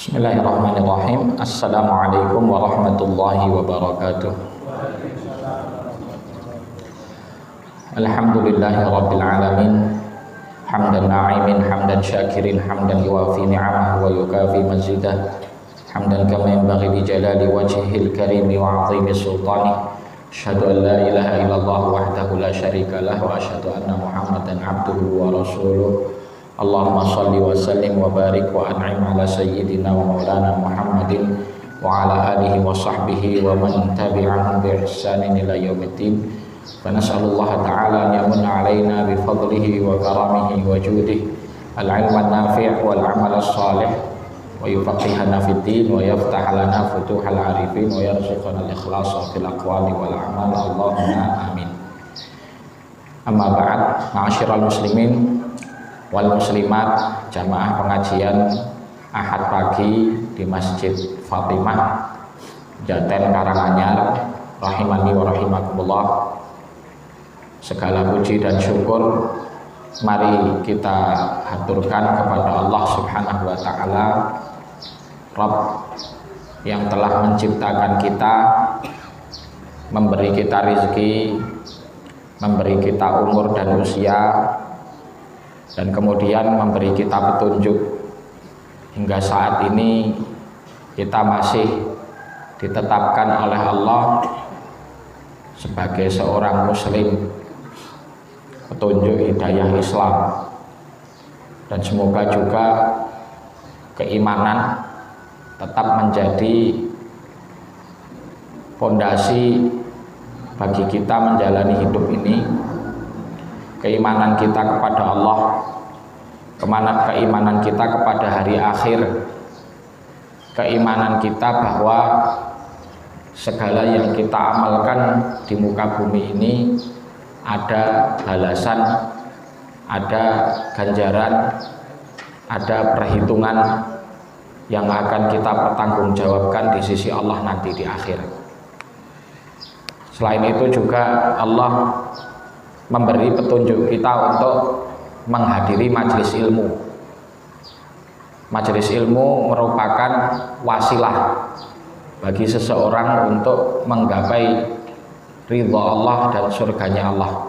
Bismillahirrahmanirrahim. Assalamualaikum warahmatullahi wabarakatuh. Alhamdulillahi rabbil alamin. Hamdan na'imin, hamdan syakirin, hamdan yuwafi ni'amahu wa yukafi mazidah. Hamdan kama yanbaghi li jalali wajhihil karimi wa 'azimi sultani. Asyhadu an la ilaha illallah wahdahu la syarika lah wa asyhadu anna Muhammadan 'abduhu wa rasuluh. Allahumma salli wa sallim wa barik wa an'im ala sayyidina wa maulana Muhammadin wa ala alihi wa sahbihi wa man tabi'ahum bi ihsanin ila yaumiddin. Fa nas'alullaha ta'ala an yamunna 'alaina bi fadlihi wa karamihi wa judihi al-'ilma an-nafi' wal 'amal as-salih wa yufaqihana fid din wa yaftah lana futuhal 'arifin wa yarzuqana al-ikhlasa fil aqwali wal a'mal. Allahumma amin. Amma ba'd, ma'asyiral muslimin wal muslimat, jamaah pengajian Ahad pagi di Masjid Fatimah Jaten Karanganyar, rahimani wa rahimakumullah. Segala puji dan syukur mari kita haturkan kepada Allah Subhanahu wa taala, Rabb yang telah menciptakan kita, memberi kita rezeki, memberi kita umur dan usia, dan kemudian memberi kita petunjuk hingga saat ini kita masih ditetapkan oleh Allah sebagai seorang muslim, petunjuk hidayah Islam, dan semoga juga keimanan tetap menjadi fondasi bagi kita menjalani hidup ini. Keimanan kita kepada Allah, keimanan kita kepada hari akhir, keimanan kita bahwa segala yang kita amalkan di muka bumi ini ada balasan, ada ganjaran, ada perhitungan yang akan kita pertanggungjawabkan di sisi Allah nanti di akhir. Selain itu juga Allah memberi petunjuk kita untuk menghadiri majelis ilmu. Majelis ilmu merupakan wasilah bagi seseorang untuk menggapai ridha Allah dan surganya Allah.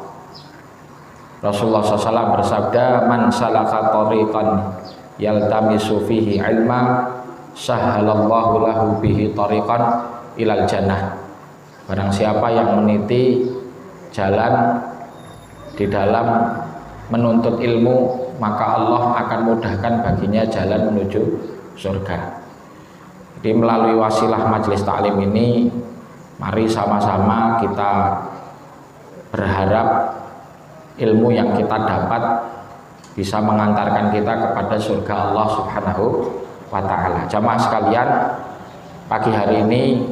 Rasulullah SAW bersabda, man salaka tariqan yaltamisu fihi ilma sahhalallahu lahu bihi tariqan ilal jannah. Barang siapa yang meniti jalan di dalam menuntut ilmu, maka Allah akan mudahkan baginya jalan menuju surga. Jadi melalui wasilah majelis taklim ini, mari sama-sama kita berharap ilmu yang kita dapat bisa mengantarkan kita kepada surga Allah Subhanahu wa ta'ala. Jamaah sekalian, pagi hari ini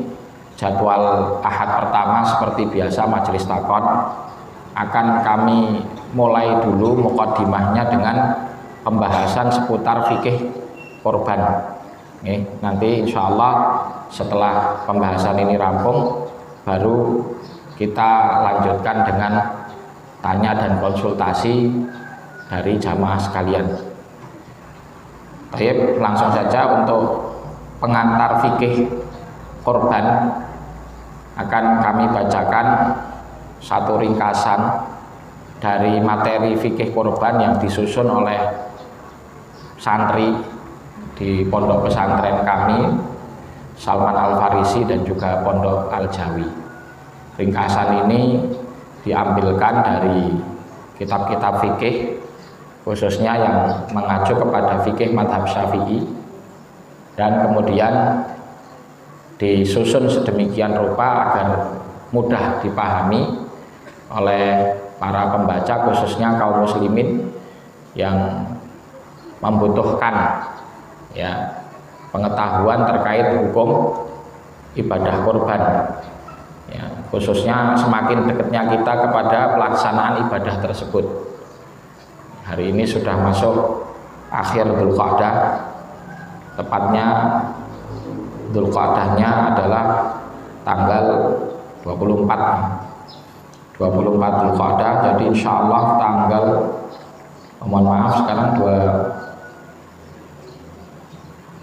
jadwal Ahad pertama seperti biasa majelis takon akan kami mulai dulu mukadimahnya dengan pembahasan seputar fikih korban. Nanti insya Allah setelah pembahasan ini rampung, baru kita lanjutkan dengan tanya dan konsultasi dari jamaah sekalian. Baik, langsung saja untuk pengantar fikih korban akan kami bacakan satu ringkasan dari materi fikih korban yang disusun oleh santri di pondok pesantren kami, Salman Al-Farisi dan juga pondok Al-Jawi. Ringkasan ini diambilkan dari kitab-kitab fikih, khususnya yang mengacu kepada fikih madhab Syafi'i, dan kemudian disusun sedemikian rupa agar mudah dipahami oleh para pembaca, khususnya kaum muslimin yang membutuhkan pengetahuan terkait hukum ibadah korban, khususnya semakin dekatnya kita kepada pelaksanaan ibadah tersebut. Hari ini sudah masuk akhir Dzulqa'dah, tepatnya Dzulqa'dahnya adalah tanggal 24 Dzulqa'dah. Jadi insya Allah tanggal, mohon maaf sekarang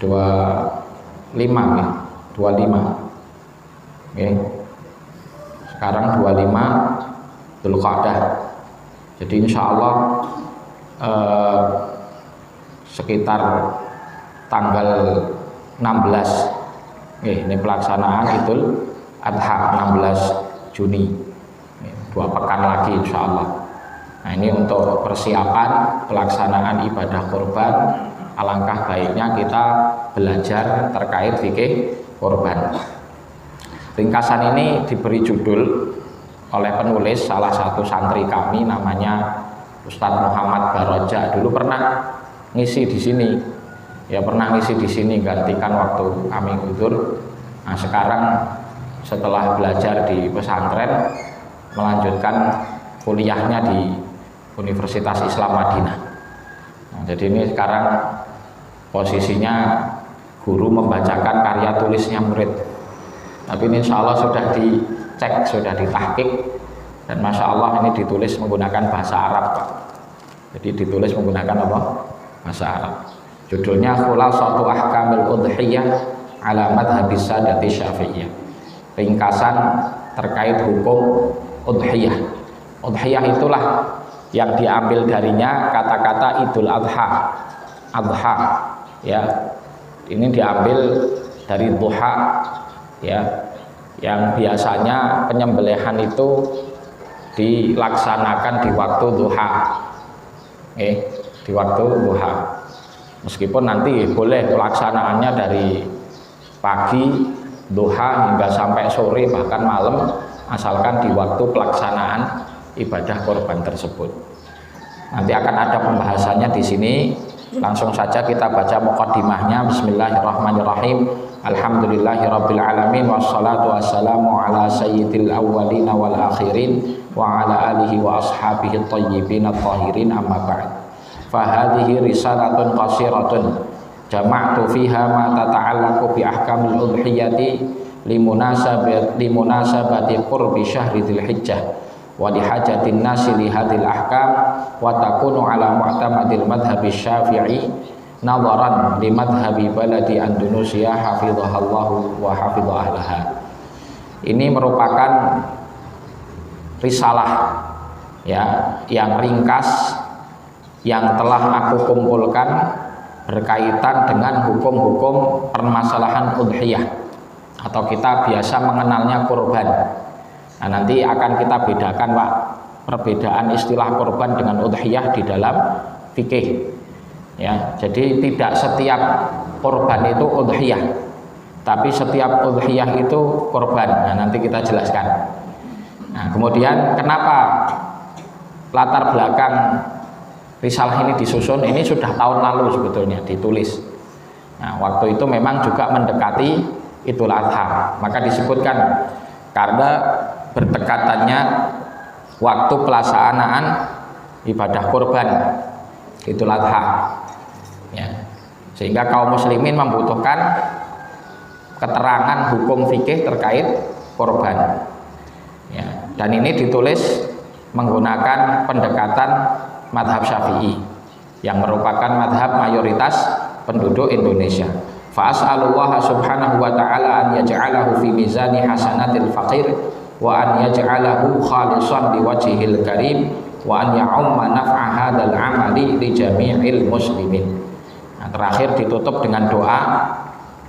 25 ya, 25. Oke. Sekarang 25 Dzulqa'dah. Jadi insya Allah sekitar tanggal 16 ini pelaksanaan Idul Adha 16 Juni, 2 pekan lagi insya Allah. Nah ini untuk persiapan pelaksanaan ibadah kurban, alangkah baiknya kita belajar terkait fikih kurban. Ringkasan ini diberi judul oleh penulis salah satu santri kami, namanya Ustadz Muhammad Baroja. Dulu pernah ngisi di sini, gantikan waktu kami udzur. Nah sekarang setelah belajar di pesantren, melanjutkan kuliahnya di Universitas Islam Madinah. Nah, jadi ini sekarang posisinya guru membacakan karya tulisnya murid. Tapi ini insya Allah sudah dicek, sudah ditahqiq, dan masya Allah ini ditulis menggunakan bahasa Arab, Pak. Jadi ditulis menggunakan apa? Bahasa Arab. Judulnya Khulasatu Ahkamil Udhiyah ala Madhabis Sadati Syafi'iyah. Ringkasan terkait hukum udhiyah. Udhiyah itulah yang diambil darinya kata-kata Idul Adha. Adha, ya. Ini diambil dari duha, ya. Yang biasanya penyembelihan itu dilaksanakan di waktu duha. Di waktu duha. Meskipun nanti boleh pelaksanaannya dari pagi duha hingga sampai sore bahkan malam, asalkan di waktu pelaksanaan ibadah kurban tersebut. Nanti akan ada pembahasannya di sini. Langsung saja kita baca muqaddimahnya. Bismillahirrahmanirrahim. Alhamdulillahirabbil alamin wassalatu wassalamu ala sayyidil awwalin wal akhirin wa ala alihi wa ashabihi thayyibin at-tahirin, amma ba'd. Fa hadhihi risalatun qasiratun jama'tu fiha ma tata'allaqu bi ahkamil udhiyati limunasabati qurbi syahri dzulhijjah wa lihajatin nasi li hadhil ahkam wa takunu ala mu'tamadil madhhabi syafi'i nadharan li madhhabi baladi Andalusia hafidhahallahu wa hafidha ahlaha. Ini merupakan risalah, ya, yang ringkas yang telah aku kumpulkan berkaitan dengan hukum-hukum permasalahan udhiyah, atau kita biasa mengenalnya kurban. Nah, nanti akan kita bedakan, Pak, perbedaan istilah kurban dengan udhiyah di dalam fikih. Ya, jadi tidak setiap kurban itu udhiyah, tapi setiap udhiyah itu kurban. Nah, nanti kita jelaskan. Nah, kemudian kenapa latar belakang risalah ini disusun? Ini sudah tahun lalu sebetulnya ditulis. Nah, waktu itu memang juga mendekati Idul Adha, maka disebutkan karena berdekatannya waktu pelaksanaan ibadah kurban Idul Adha, ya, sehingga kaum muslimin membutuhkan keterangan hukum fikih terkait kurban, ya, dan ini ditulis menggunakan pendekatan madhab Syafi'i yang merupakan madhab mayoritas penduduk Indonesia. Fa'as'alullaha subhanahu wa ta'ala an yaj'alahu fi mizani hasanatil faqir wa an yaj'alahu khalisan liwajhihil karim wa an ya'umma naf'a hadzal 'amali li jami'il muslimin. Nah, terakhir ditutup dengan doa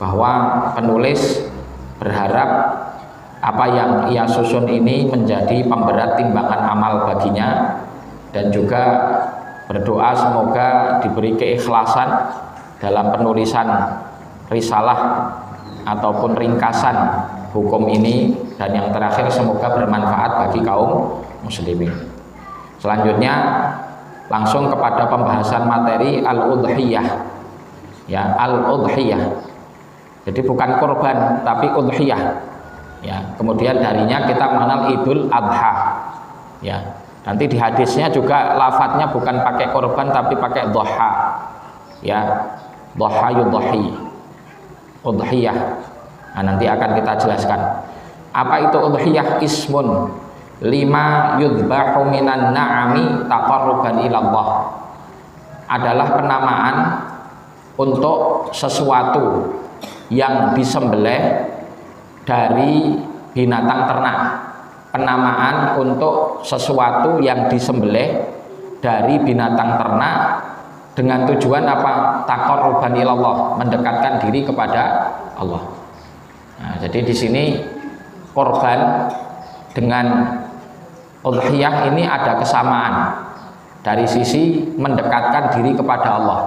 bahwa penulis berharap apa yang ia susun ini menjadi pemberat timbangan amal baginya, dan juga berdoa semoga diberi keikhlasan dalam penulisan risalah ataupun ringkasan hukum ini, dan yang terakhir semoga bermanfaat bagi kaum muslimin. Selanjutnya langsung kepada pembahasan materi al-udhiyah, ya, al-udhiyah. Jadi bukan kurban tapi udhiyah, ya. Kemudian darinya kita mengenal Idul Adha, ya. Nanti di hadisnya juga lafadznya bukan pakai korban tapi pakai doha, ya, doha yudhi, udhiyah. Nah, nanti akan kita jelaskan apa itu udhiyah. Ismun lima yudbahu minan na'ami taqarruban ilallah, adalah penamaan untuk sesuatu yang disembelih dari binatang ternak. Penamaan untuk sesuatu yang disembelih dari binatang ternak dengan tujuan apa? Taqarruban ilallah, mendekatkan diri kepada Allah. Nah, jadi di sini korban dengan udhiyah ini ada kesamaan dari sisi mendekatkan diri kepada Allah,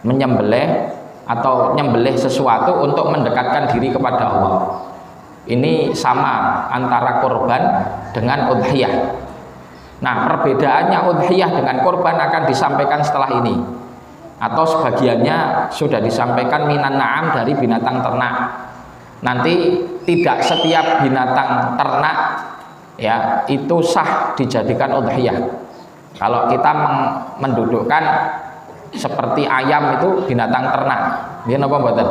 menyembelih atau nyembelih sesuatu untuk mendekatkan diri kepada Allah. Ini sama antara korban dengan udhiyah. Nah, perbedaannya udhiyah dengan korban akan disampaikan setelah ini, atau sebagiannya sudah disampaikan minan na'am dari binatang ternak. Nanti tidak setiap binatang ternak ya itu sah dijadikan udhiyah. Kalau kita mendudukkan seperti ayam itu binatang ternak, dia apa mboten?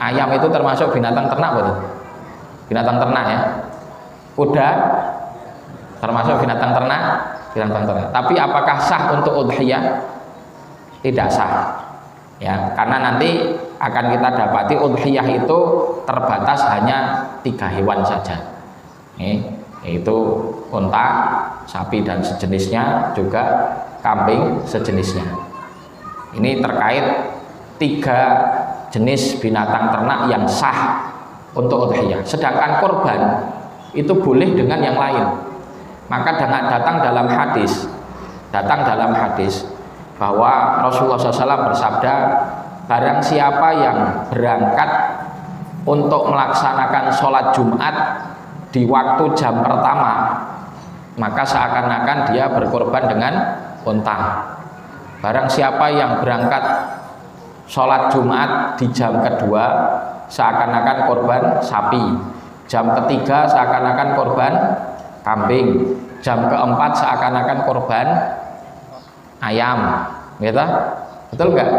Ayam itu termasuk binatang ternak mboten? Binatang ternak ya. Kuda termasuk binatang ternak, binatang ternak. Tapi apakah sah untuk udhiyah? Tidak sah. Ya, karena nanti akan kita dapati udhiyah itu terbatas hanya 3 hewan saja. Yaitu unta, sapi dan sejenisnya, juga kambing sejenisnya. Ini terkait 3 jenis binatang ternak yang sah untuk udhiyah. Sedangkan korban itu boleh dengan yang lain. Maka datang dalam hadis bahwa Rasulullah SAW bersabda, barang siapa yang berangkat untuk melaksanakan sholat Jumat di waktu jam pertama, maka seakan-akan dia berkorban dengan unta. Barang siapa yang berangkat sholat Jumat di jam kedua, seakan-akan korban sapi. Jam ketiga seakan-akan korban kambing. Jam keempat seakan-akan korban ayam. Gitu? Betul nggak?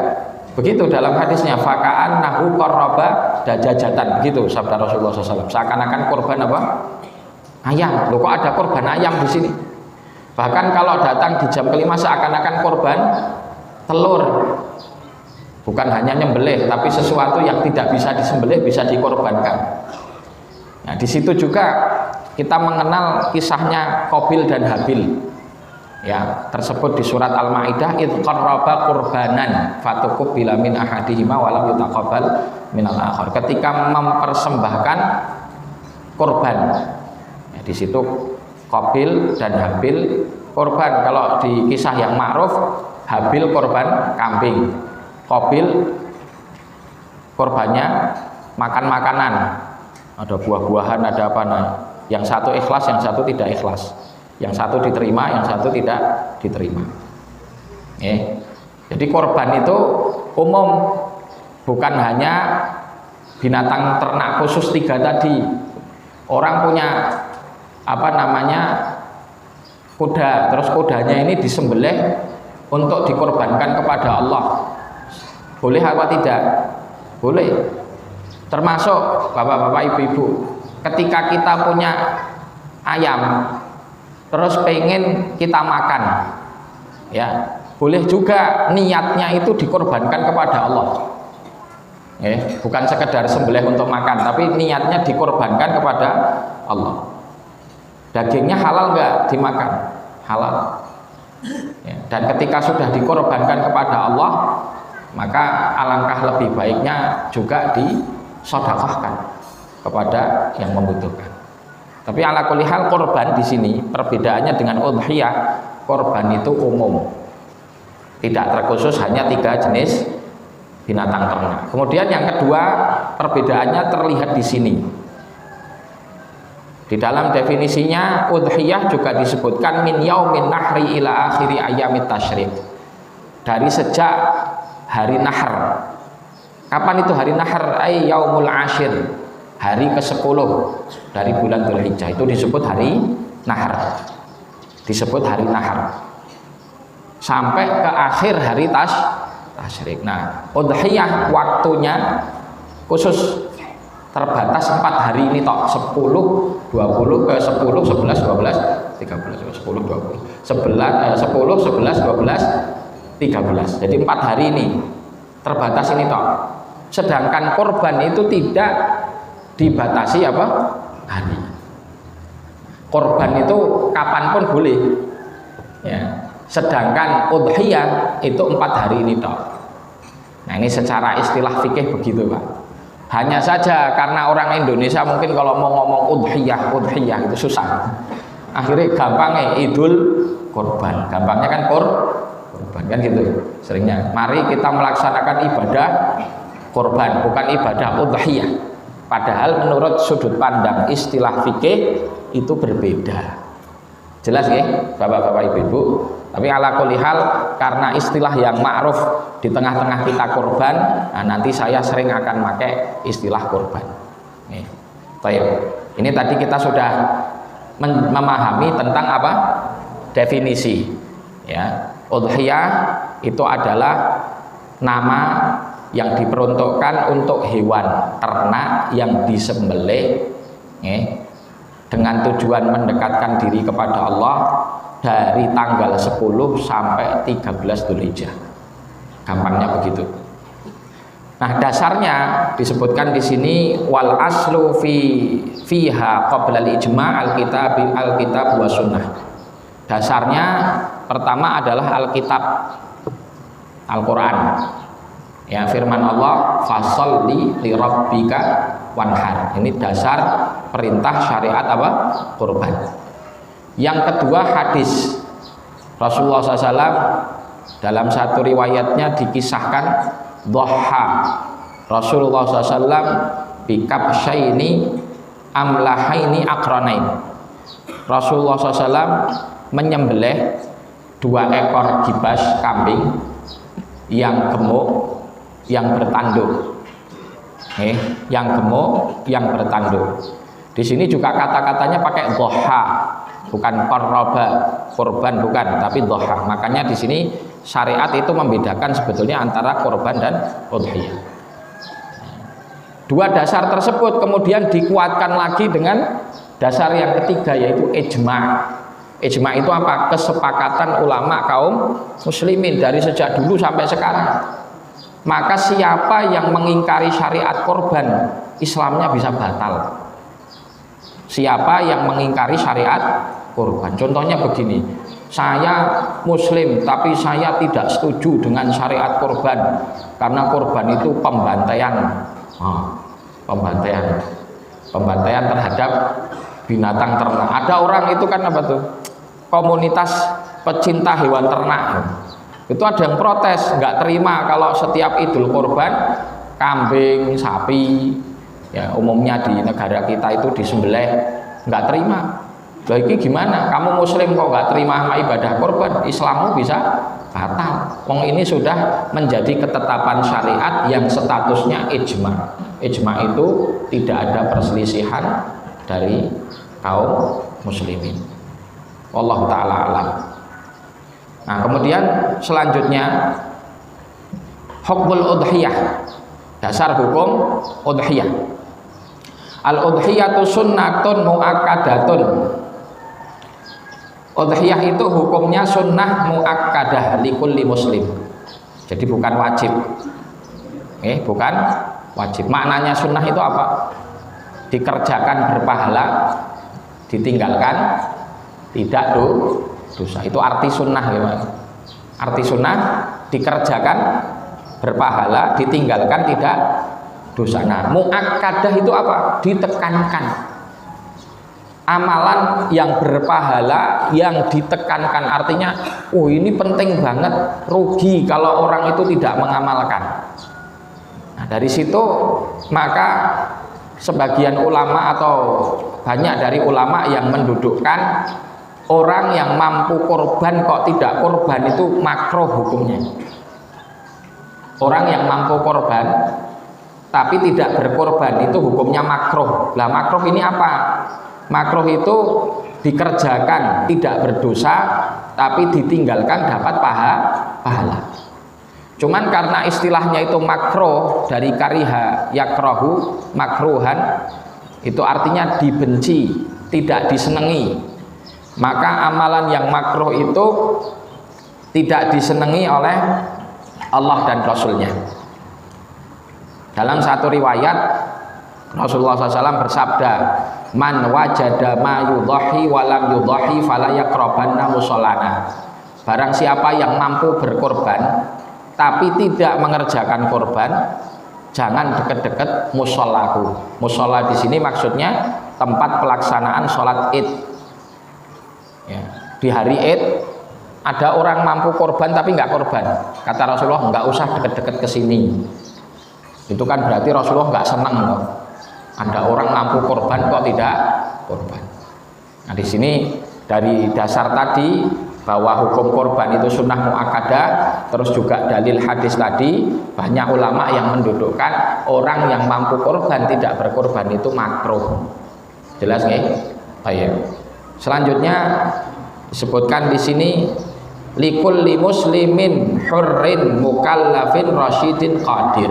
Begitu dalam hadisnya, faka'an nahu qarraba dajajatan. Begitu sabda Rasulullah SAW. Seakan-akan korban apa? Ayam. Loh, kok ada korban ayam di sini? Bahkan kalau datang di jam kelima seakan-akan korban telur. Bukan hanya nyembelih, tapi sesuatu yang tidak bisa disembelih bisa dikorbankan. Nah, di situ juga kita mengenal kisahnya Qabil dan Habil. Ya, tersebut di surat Al-Maidah, id qarraba qurbanan fatuqbila min ahadihima wa lam yutaqabbal minal akhar. Ketika mempersembahkan korban. Ya, di situ Qabil dan Habil korban. Kalau di kisah yang ma'ruf, Habil korban kambing, Qabil korbannya makan makanan, ada buah-buahan, ada apa, nah, yang satu ikhlas, yang satu tidak ikhlas, yang satu diterima, yang satu tidak diterima. Jadi korban itu umum, bukan hanya binatang ternak khusus 3 tadi. Orang punya apa namanya kuda, terus kudanya ini disembelih untuk dikorbankan kepada Allah. Boleh apa tidak? Boleh. Termasuk bapak-bapak, ibu-ibu, ketika kita punya ayam terus pengen kita makan, ya boleh juga niatnya itu dikorbankan kepada Allah. Bukan sekedar sembelih untuk makan, tapi niatnya dikorbankan kepada Allah. Dagingnya halal nggak dimakan? Halal. Dan ketika sudah dikorbankan kepada Allah, maka alangkah lebih baiknya juga disedekahkan kepada yang membutuhkan. Tapi ala kulli hal korban di sini perbedaannya dengan udhiyah, korban itu umum, tidak terkhusus hanya 3 jenis binatang ternak. Kemudian yang kedua, perbedaannya terlihat di sini. Di dalam definisinya udhiyah juga disebutkan min yaumin nahri ila akhiri ayyamit tasyrik. Dari sejak hari nahar. Kapan itu hari nahar? Ay yaumul ashir, hari ke-10 dari bulan Dzulhijjah, itu disebut hari nahar. Disebut hari nahar. Sampai ke akhir hari tasyrik. Nah, udhiyah waktunya khusus terbatas 4 hari ini tok, 10, 20, 10, 11, 12, 13, 10, 20, 10, 11, 12, 13. Jadi 4 hari ini. terbatas ini toh. Sedangkan korban itu tidak dibatasi apa? Hari. Korban itu kapanpun boleh. Ya. Sedangkan udhiyah itu 4 hari ini toh. Nah ini secara istilah fikih begitu Pak. Hanya saja karena orang Indonesia mungkin kalau mau ngomong udhiyah itu susah. Akhirnya gampangnya idul korban, gampangnya kan korban kan gitu seringnya. Mari kita melaksanakan ibadah korban, bukan ibadah udhiyah. Padahal menurut sudut pandang istilah fikih itu berbeda. Jelas ya bapak-bapak ibu-ibu. Tapi ala kulli hal karena istilah yang ma'ruf di tengah-tengah kita korban, nah nanti saya sering akan pakai istilah korban. Nih, baik. Ini tadi kita sudah memahami tentang apa? Definisi. Ya, udhiyah itu adalah nama yang diperuntukkan untuk hewan ternak yang disembelih dengan tujuan mendekatkan diri kepada Allah dari tanggal 10 sampai 13 Dzulhijjah. Gampangnya begitu. Nah, dasarnya disebutkan di sini wal aslu fiha qabla al-ijma' al-kitab wa sunnah. Dasarnya pertama adalah Alkitab, Al-Qur'an. Ya, firman Allah fasholli li rabbika wanhar. Ini dasar perintah syariat apa? Kurban. Yang kedua hadis Rasulullah SAW dalam satu riwayatnya dikisahkan dhaha Rasulullah SAW bikabsyaini amlahaini akranain. Rasulullah SAW menyembelih 2 ekor gibas kambing yang gemuk yang bertanduk. Yang gemuk yang bertanduk. Di sini juga kata-katanya pakai dhaha, bukan qarraba, korban bukan, tapi dhaha. Makanya di sini syariat itu membedakan sebetulnya antara korban dan udhiyah. 2 dasar tersebut kemudian dikuatkan lagi dengan dasar yang ketiga yaitu ijma'. Ijma' itu apa? Kesepakatan ulama kaum muslimin dari sejak dulu sampai sekarang. Maka siapa yang mengingkari syariat korban, Islamnya bisa batal. Siapa yang mengingkari syariat korban? Contohnya begini, saya muslim tapi saya tidak setuju dengan syariat korban karena korban itu pembantaian. Pembantaian terhadap binatang ternak. Ada orang itu kan apa tuh? Komunitas pecinta hewan ternak. Itu ada yang protes, nggak terima kalau setiap idul korban kambing, sapi, ya umumnya di negara kita itu disembelih, nggak terima. Loh ini gimana? Kamu muslim kok nggak terima sama ibadah korban? Islammu bisa batal. Wong ini sudah menjadi ketetapan syariat yang statusnya ijma'. Ijma' itu tidak ada perselisihan dari kaum muslimin. Wallahu ta'ala alam. Nah kemudian selanjutnya hukmul udhiyah, dasar hukum udhiyah. Al-udhiyatu sunnatun mu'akkadatun. Udhiyah itu hukumnya sunnah mu'akkadah likulli muslim. Jadi bukan wajib. Bukan wajib. Maknanya sunnah itu apa? Dikerjakan berpahala, ditinggalkan tidak dosa. Itu arti sunnah ya, arti sunnah dikerjakan berpahala, ditinggalkan tidak dosa. Nah, muakkadah itu apa? Ditekankan. Amalan yang berpahala yang ditekankan, artinya oh ini penting banget, rugi kalau orang itu tidak mengamalkan. Nah, dari situ maka sebagian ulama atau banyak dari ulama yang mendudukkan orang yang mampu korban kok tidak korban itu makruh hukumnya. Orang yang mampu korban tapi tidak berkorban itu hukumnya makruh. Lah makruh ini apa? Makruh itu dikerjakan tidak berdosa tapi ditinggalkan dapat pahala. Cuman karena istilahnya itu makruh dari kariha yakrahu makruhan, itu artinya dibenci, tidak disenangi. Maka amalan yang makruh itu tidak disenangi oleh Allah dan Rasulnya. Dalam satu riwayat Rasulullah SAW bersabda, man wajada ma yudhahi walam yudhahi fala yaqrabanna musallana. Barang siapa yang mampu berkorban tapi tidak mengerjakan korban, jangan dekat-dekat musollaku. Musolla di sini maksudnya tempat pelaksanaan sholat Id. Ya, di hari Id ada orang mampu korban tapi nggak korban. Kata Rasulullah, nggak usah dekat-dekat ke sini. Itu kan berarti Rasulullah nggak senang loh. Ada orang mampu korban kok tidak korban. Nah di sini dari dasar tadi bahwa hukum korban itu sunnah muakkadah, terus juga dalil hadis tadi, banyak ulama yang mendudukkan orang yang mampu korban tidak berkorban itu makruh. Jelas nggih? Baik. Selanjutnya disebutkan di sini likulli muslimin hurrin mukallafin rasyidin qadir.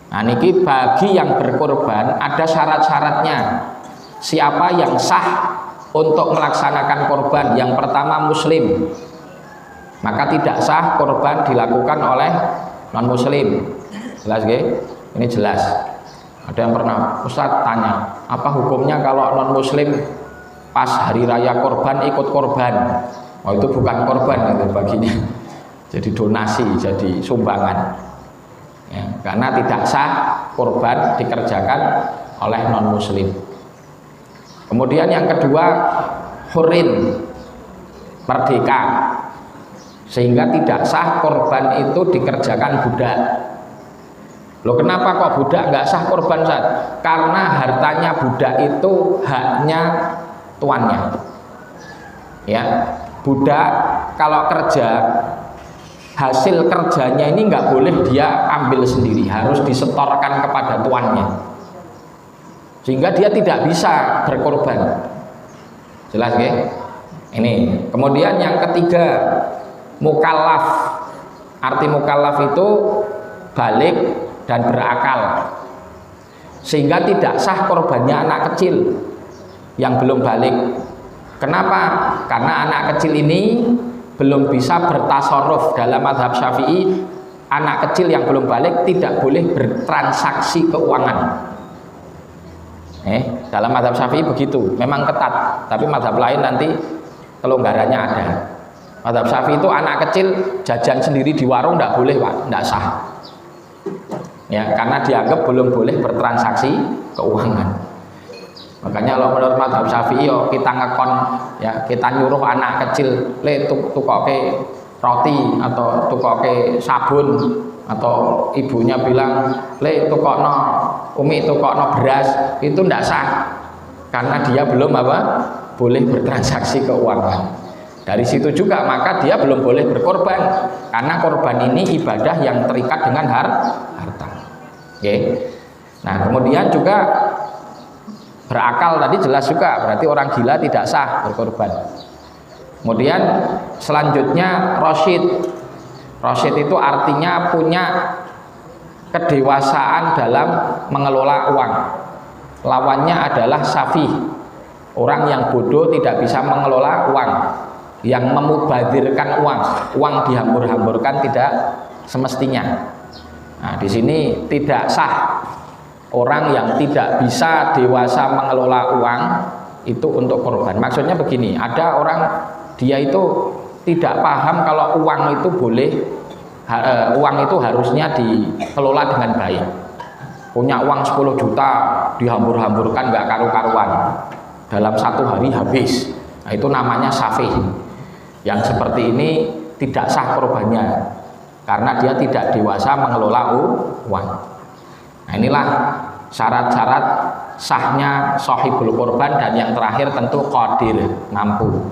Nah niki bagi yang berkorban ada syarat-syaratnya. Siapa yang sah untuk melaksanakan korban? Yang pertama muslim, maka tidak sah korban dilakukan oleh non muslim. Jelas nggih? Ini jelas. Ada yang pernah Ustadz tanya, apa hukumnya kalau non muslim pas hari raya korban ikut korban? Oh itu bukan korban itu baginya, jadi donasi, jadi sumbangan. Ya, karena tidak sah korban dikerjakan oleh non muslim. Kemudian yang kedua hurin, merdeka, sehingga tidak sah korban itu dikerjakan budak. Loh kenapa kok budak nggak sah korban Ustaz? Karena hartanya budak itu haknya tuannya. Ya, budak kalau kerja hasil kerjanya ini nggak boleh dia ambil sendiri, harus disetorkan kepada tuannya, sehingga dia tidak bisa berkorban. Jelas nggih? Ini. Kemudian yang ketiga mukallaf. Arti mukallaf itu balik dan berakal, sehingga tidak sah korbannya anak kecil yang belum balik. Kenapa? Karena anak kecil ini belum bisa bertasarruf. Dalam mazhab Syafi'i, anak kecil yang belum balik tidak boleh bertransaksi keuangan. Dalam mazhab Syafi'i begitu, memang ketat, tapi mazhab lain nanti kelonggarannya ada. Mazhab Syafi'i itu anak kecil jajan sendiri di warung tidak boleh Pak, tidak sah. Ya, karena dianggap belum boleh bertransaksi keuangan. Makanya kalau menurut mazhab Syafi'i kita ngekon, ya kita nyuruh anak kecil le tukoke roti atau tukoke sabun, atau ibunya bilang le tukokno umi tukokno beras, itu tidak sah karena dia belum boleh bertransaksi keuangan. Dari situ juga maka dia belum boleh berkorban, karena korban ini ibadah yang terikat dengan harta. Okay. Nah kemudian juga berakal tadi jelas juga, berarti orang gila tidak sah berkorban. Kemudian selanjutnya rasyid. Rasyid itu artinya punya kedewasaan dalam mengelola uang. Lawannya adalah safih, orang yang bodoh tidak bisa mengelola uang, yang memubadirkan uang dihambur-hamburkan tidak semestinya. Nah di sini tidak sah orang yang tidak bisa dewasa mengelola uang itu untuk korban. Maksudnya begini, ada orang dia itu tidak paham kalau uang itu boleh, uang itu harusnya dikelola dengan baik. Punya uang 10 juta dihambur-hamburkan nggak karu-karuan, dalam satu hari habis. Nah, itu namanya safih. Yang seperti ini tidak sah korbannya, karena dia tidak dewasa mengelola uang. Nah inilah syarat-syarat sahnya sahibul korban. Dan yang terakhir tentu qadir, mampu.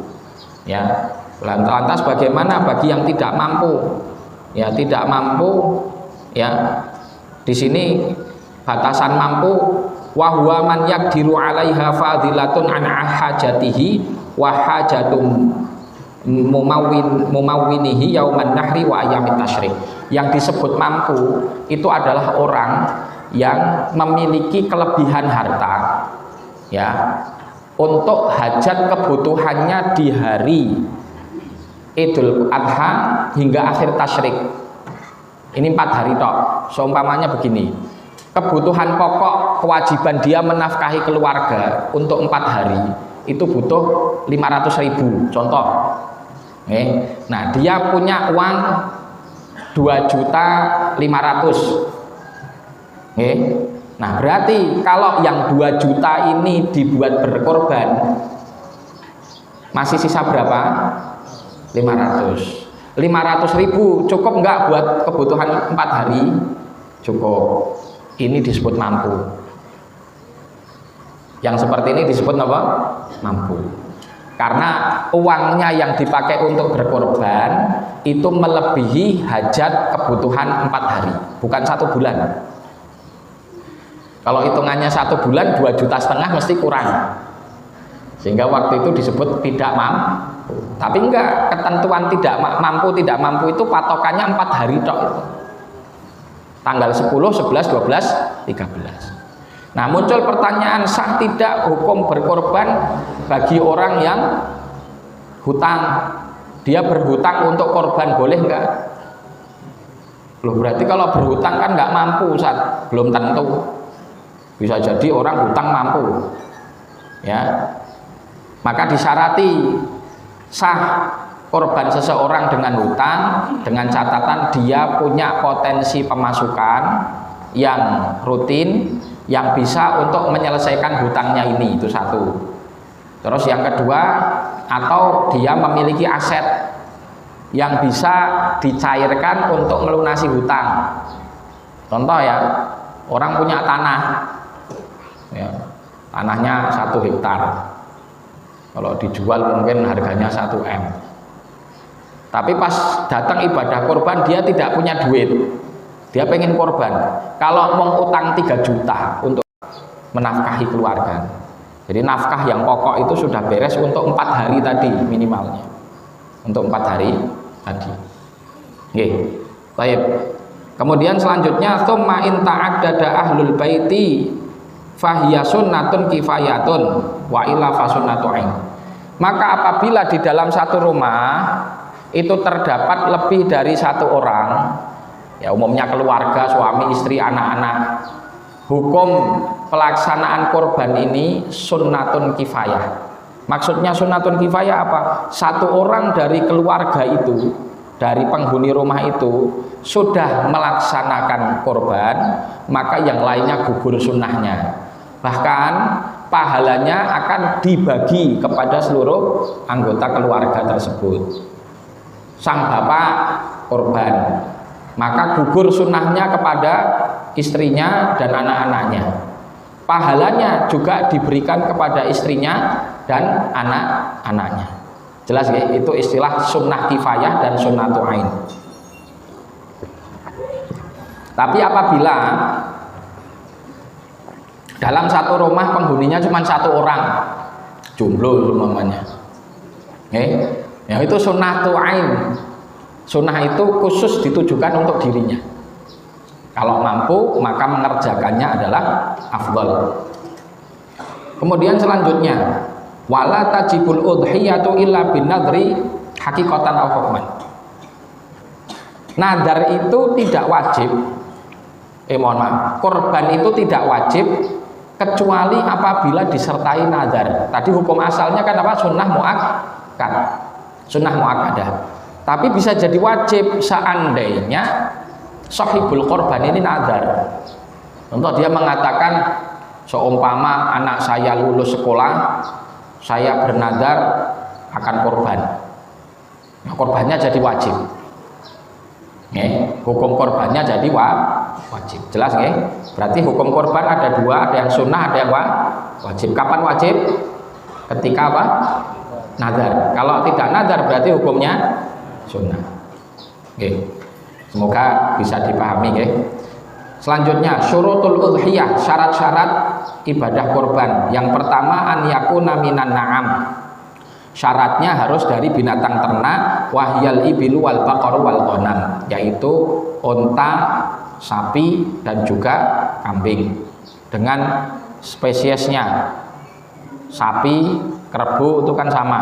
Ya, lantas bagaimana bagi yang tidak mampu? Ya, tidak mampu, ya di sini batasan mampu wa huwa man yaqdiru 'alaiha fadilatun an hajatihi wa hajatum mumawwinihi yauman nahri wa ayyamit tasyrik. Yang disebut mampu itu adalah orang yang memiliki kelebihan harta, ya, untuk hajat kebutuhannya di hari Idul Adha hingga akhir tasyrik. Ini 4 hari tok. Seumpamanya begini, kebutuhan pokok kewajiban dia menafkahi keluarga untuk 4 hari itu butuh 500.000 contoh. Nah dia punya uang 2.500.000. Nah berarti kalau yang 2 juta ini dibuat berkorban masih sisa berapa? 500.000 cukup nggak buat kebutuhan 4 hari? Cukup. Ini disebut mampu. Yang seperti ini disebut apa? Mampu. Karena uangnya yang dipakai untuk berkorban itu melebihi hajat kebutuhan 4 hari, bukan 1 bulan. Kalau hitungannya 1 bulan 2,5 juta mesti kurang, sehingga waktu itu disebut tidak mampu. Tapi enggak, ketentuan tidak mampu itu patokannya 4 hari tok itu. Tanggal 10, 11, 12, 13. Nah muncul pertanyaan, sah tidak hukum berkorban bagi orang yang hutang? Dia berhutang untuk korban, boleh enggak? Loh berarti kalau berhutang kan enggak mampu, Ustaz. Belum tentu. Bisa jadi orang hutang mampu, ya. Maka disyarati sah korban seseorang dengan hutang dengan catatan dia punya potensi pemasukan yang rutin yang bisa untuk menyelesaikan hutangnya ini, itu satu. Terus yang kedua, atau dia memiliki aset yang bisa dicairkan untuk melunasi hutang. Contoh ya, orang punya tanah ya, tanahnya 1 hektar, kalau dijual mungkin harganya 1 M. Tapi pas datang ibadah korban dia tidak punya duit, dia pengen korban. Kalau mau utang 3 juta untuk menafkahi keluarga, jadi nafkah yang pokok itu sudah beres untuk 4 hari tadi minimalnya, untuk 4 hari tadi. Baik. Kemudian selanjutnya, tsumma in ta'addada ahlul baiti fahiya sunnatun kifayatun wa illa fasunnatu ain. Maka apabila di dalam satu rumah itu terdapat lebih dari 1 orang, ya umumnya keluarga, suami, istri, anak-anak, hukum pelaksanaan korban ini sunnatun kifayah. Maksudnya sunnatun kifayah apa? 1 orang dari keluarga itu, dari penghuni rumah itu sudah melaksanakan korban, maka yang lainnya gugur sunnahnya. Bahkan pahalanya akan dibagi kepada seluruh anggota keluarga tersebut. Sang bapak korban, maka gugur sunnahnya kepada istrinya dan anak-anaknya. Pahalanya juga diberikan kepada istrinya dan anak-anaknya. Jelas ya, itu istilah sunnah kifayah dan sunnatu ain. Tapi apabila dalam satu rumah penghuninya cuma 1 orang, jomblo umpamanya, ya itu sunnatu ain. Sunnah itu khusus ditujukan untuk dirinya. Kalau mampu maka mengerjakannya adalah afdal. Kemudian selanjutnya, wala tajibul udhiyatu illa bin nadri hakikatan aw hukman. Nadar itu tidak wajib, korban itu tidak wajib kecuali apabila disertai nadar. Tadi hukum asalnya kan apa? Sunnah muakkad, sunnah muakkadah. Tapi bisa jadi wajib seandainya sahibul korban ini nadar. Contoh dia mengatakan, seumpama anak saya lulus sekolah, saya bernadar akan korban. Nah, korbannya jadi wajib. Hukum korbannya jadi wajib. Jelas nggih? Berarti hukum korban ada 2, ada yang sunnah, ada yang wajib. Kapan wajib? Ketika apa? Nadar. Kalau tidak nadar berarti hukumnya sunnah. Semoga bisa dipahami. Selanjutnya, syurutul udhiyah, syarat-syarat ibadah korban. Yang pertama, an yakuna minan na'am. Syaratnya harus dari binatang ternak, wahyal ibilu wal baqaru wal ghanam, yaitu unta, sapi dan juga kambing. Dengan spesiesnya. Sapi, kerbau itu kan sama.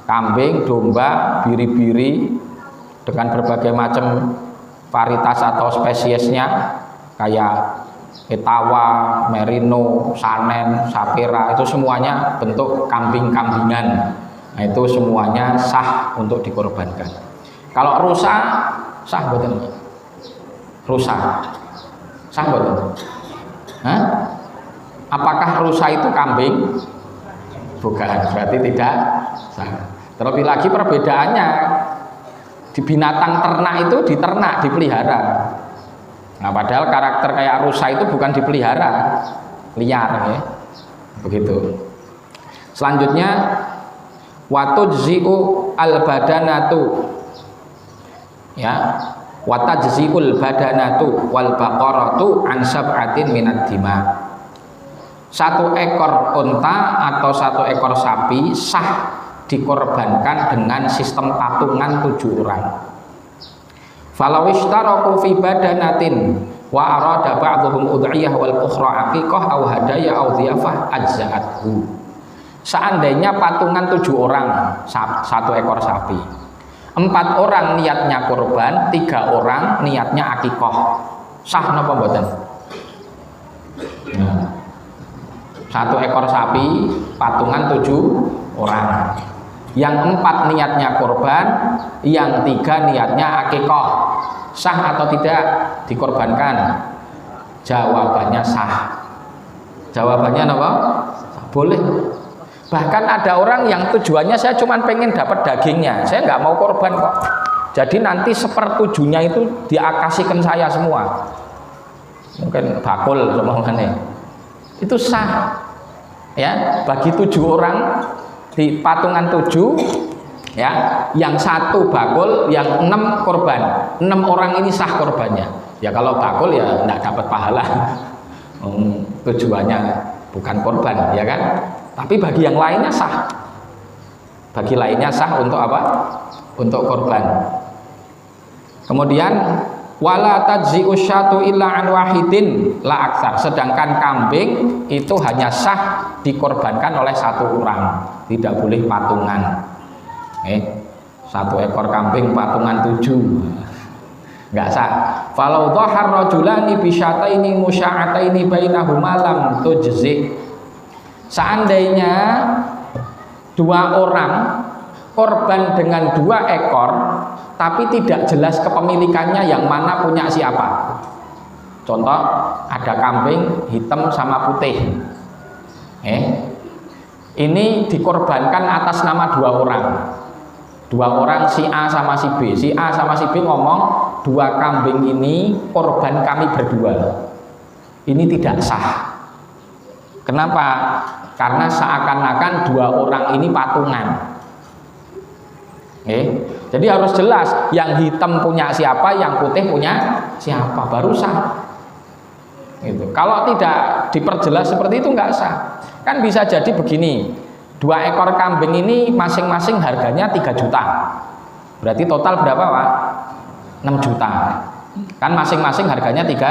Kambing, domba, biri-biri dengan berbagai macam varietas atau spesiesnya, kayak Etawa, Merino, Sanen, Sapera itu semuanya bentuk kambing-kambingan. Nah, itu semuanya sah untuk dikorbankan. Kalau rusa sah betul? Rusa sah betul? Hah? Apakah rusa itu kambing? Bukan, berarti tidak sah. Terlebih lagi perbedaannya di binatang ternak itu diternak, dipelihara. Nah, padahal karakter kayak rusa itu bukan dipelihara, liar ya. Begitu. Selanjutnya watujzi'u al-badanatu. Ya, watajzi'ul badanatu wal baqaratu an sab'atin minad dima. Satu ekor unta atau satu ekor sapi sah dikorbankan dengan sistem patungan 7 orang. Falau ishtaraku fi badanatin wa arada ba'dhum udhiyah wal ukhra aqiqah aw hadaya aw dhiyafah ajza'athu. Seandainya patungan 7 orang satu ekor sapi, 4 orang niatnya kurban, 3 orang niatnya aqiqah, sah napa mboten? Nah, satu ekor sapi patungan 7 orang, yang 4 niatnya kurban, yang 3 niatnya aqiqah, sah atau tidak dikorbankan? Jawabannya sah. Jawabannya apa? Boleh. Bahkan ada orang yang tujuannya saya cuma pengen dapat dagingnya, saya nggak mau korban kok. Jadi nanti 1/7 itu diakasihkan saya semua. Mungkin bakul semuanya. Itu sah. Ya, bagi 7 orang di patungan 7, ya, yang 1 bakul, yang 6 korban. 6 orang ini sah korbannya. Ya kalau bakul ya enggak dapat pahala. Tujuannya bukan korban, ya kan? Tapi bagi yang lainnya sah. Bagi lainnya sah untuk apa? Untuk korban. Kemudian wala tajzi'u syatu illa an wahidin la aktsar. Sedangkan kambing itu hanya sah dikorbankan oleh 1 orang, tidak boleh patungan. 1 ekor kambing patungan 7, nggak sah. Falau dhahar rajulani bisyataini musya'ataini bainahuma lam tujzi. Seandainya 2 orang korban dengan 2 ekor tapi tidak jelas kepemilikannya yang mana punya siapa. Contoh, ada kambing hitam sama putih. Ini dikorbankan atas nama 2 orang. 2 orang, si A sama si B. Si A sama si B ngomong, 2 kambing ini korban kami berdua. Ini tidak sah. Kenapa? Karena seakan-akan 2 orang ini patungan. Jadi harus jelas yang hitam punya siapa, yang putih punya siapa, baru sah. Gitu. Kalau tidak diperjelas seperti itu nggak sah. Kan bisa jadi begini, 2 ekor kambing ini masing-masing harganya 3 juta. Berarti total berapa, Pak? 6 juta. Kan masing-masing harganya 3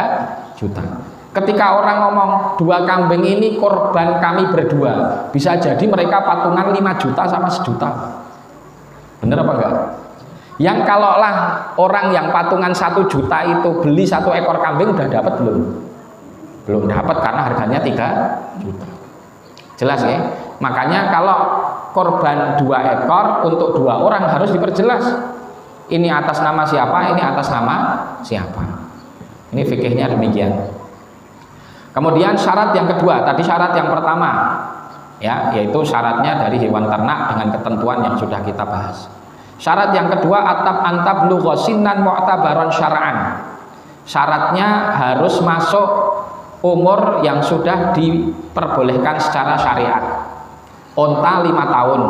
juta. Ketika orang ngomong 2 kambing ini korban kami berdua, bisa jadi mereka patungan 5 juta sama 1 juta. Bener apa enggak? Yang kalaulah orang yang patungan 1 juta itu beli 1 ekor kambing udah dapat belum? Belum dapat karena harganya 3 juta. Jelas ya? Makanya kalau korban 2 ekor untuk 2 orang harus diperjelas. Ini atas nama siapa, ini atas nama siapa. Ini fikihnya demikian. Kemudian syarat yang kedua, tadi syarat yang pertama, ya, yaitu syaratnya dari hewan ternak dengan ketentuan yang sudah kita bahas. Syarat yang kedua, antablugha sinnan mu'tabaran syar'an. Syaratnya harus masuk umur yang sudah diperbolehkan secara syariat. Unta 5 tahun,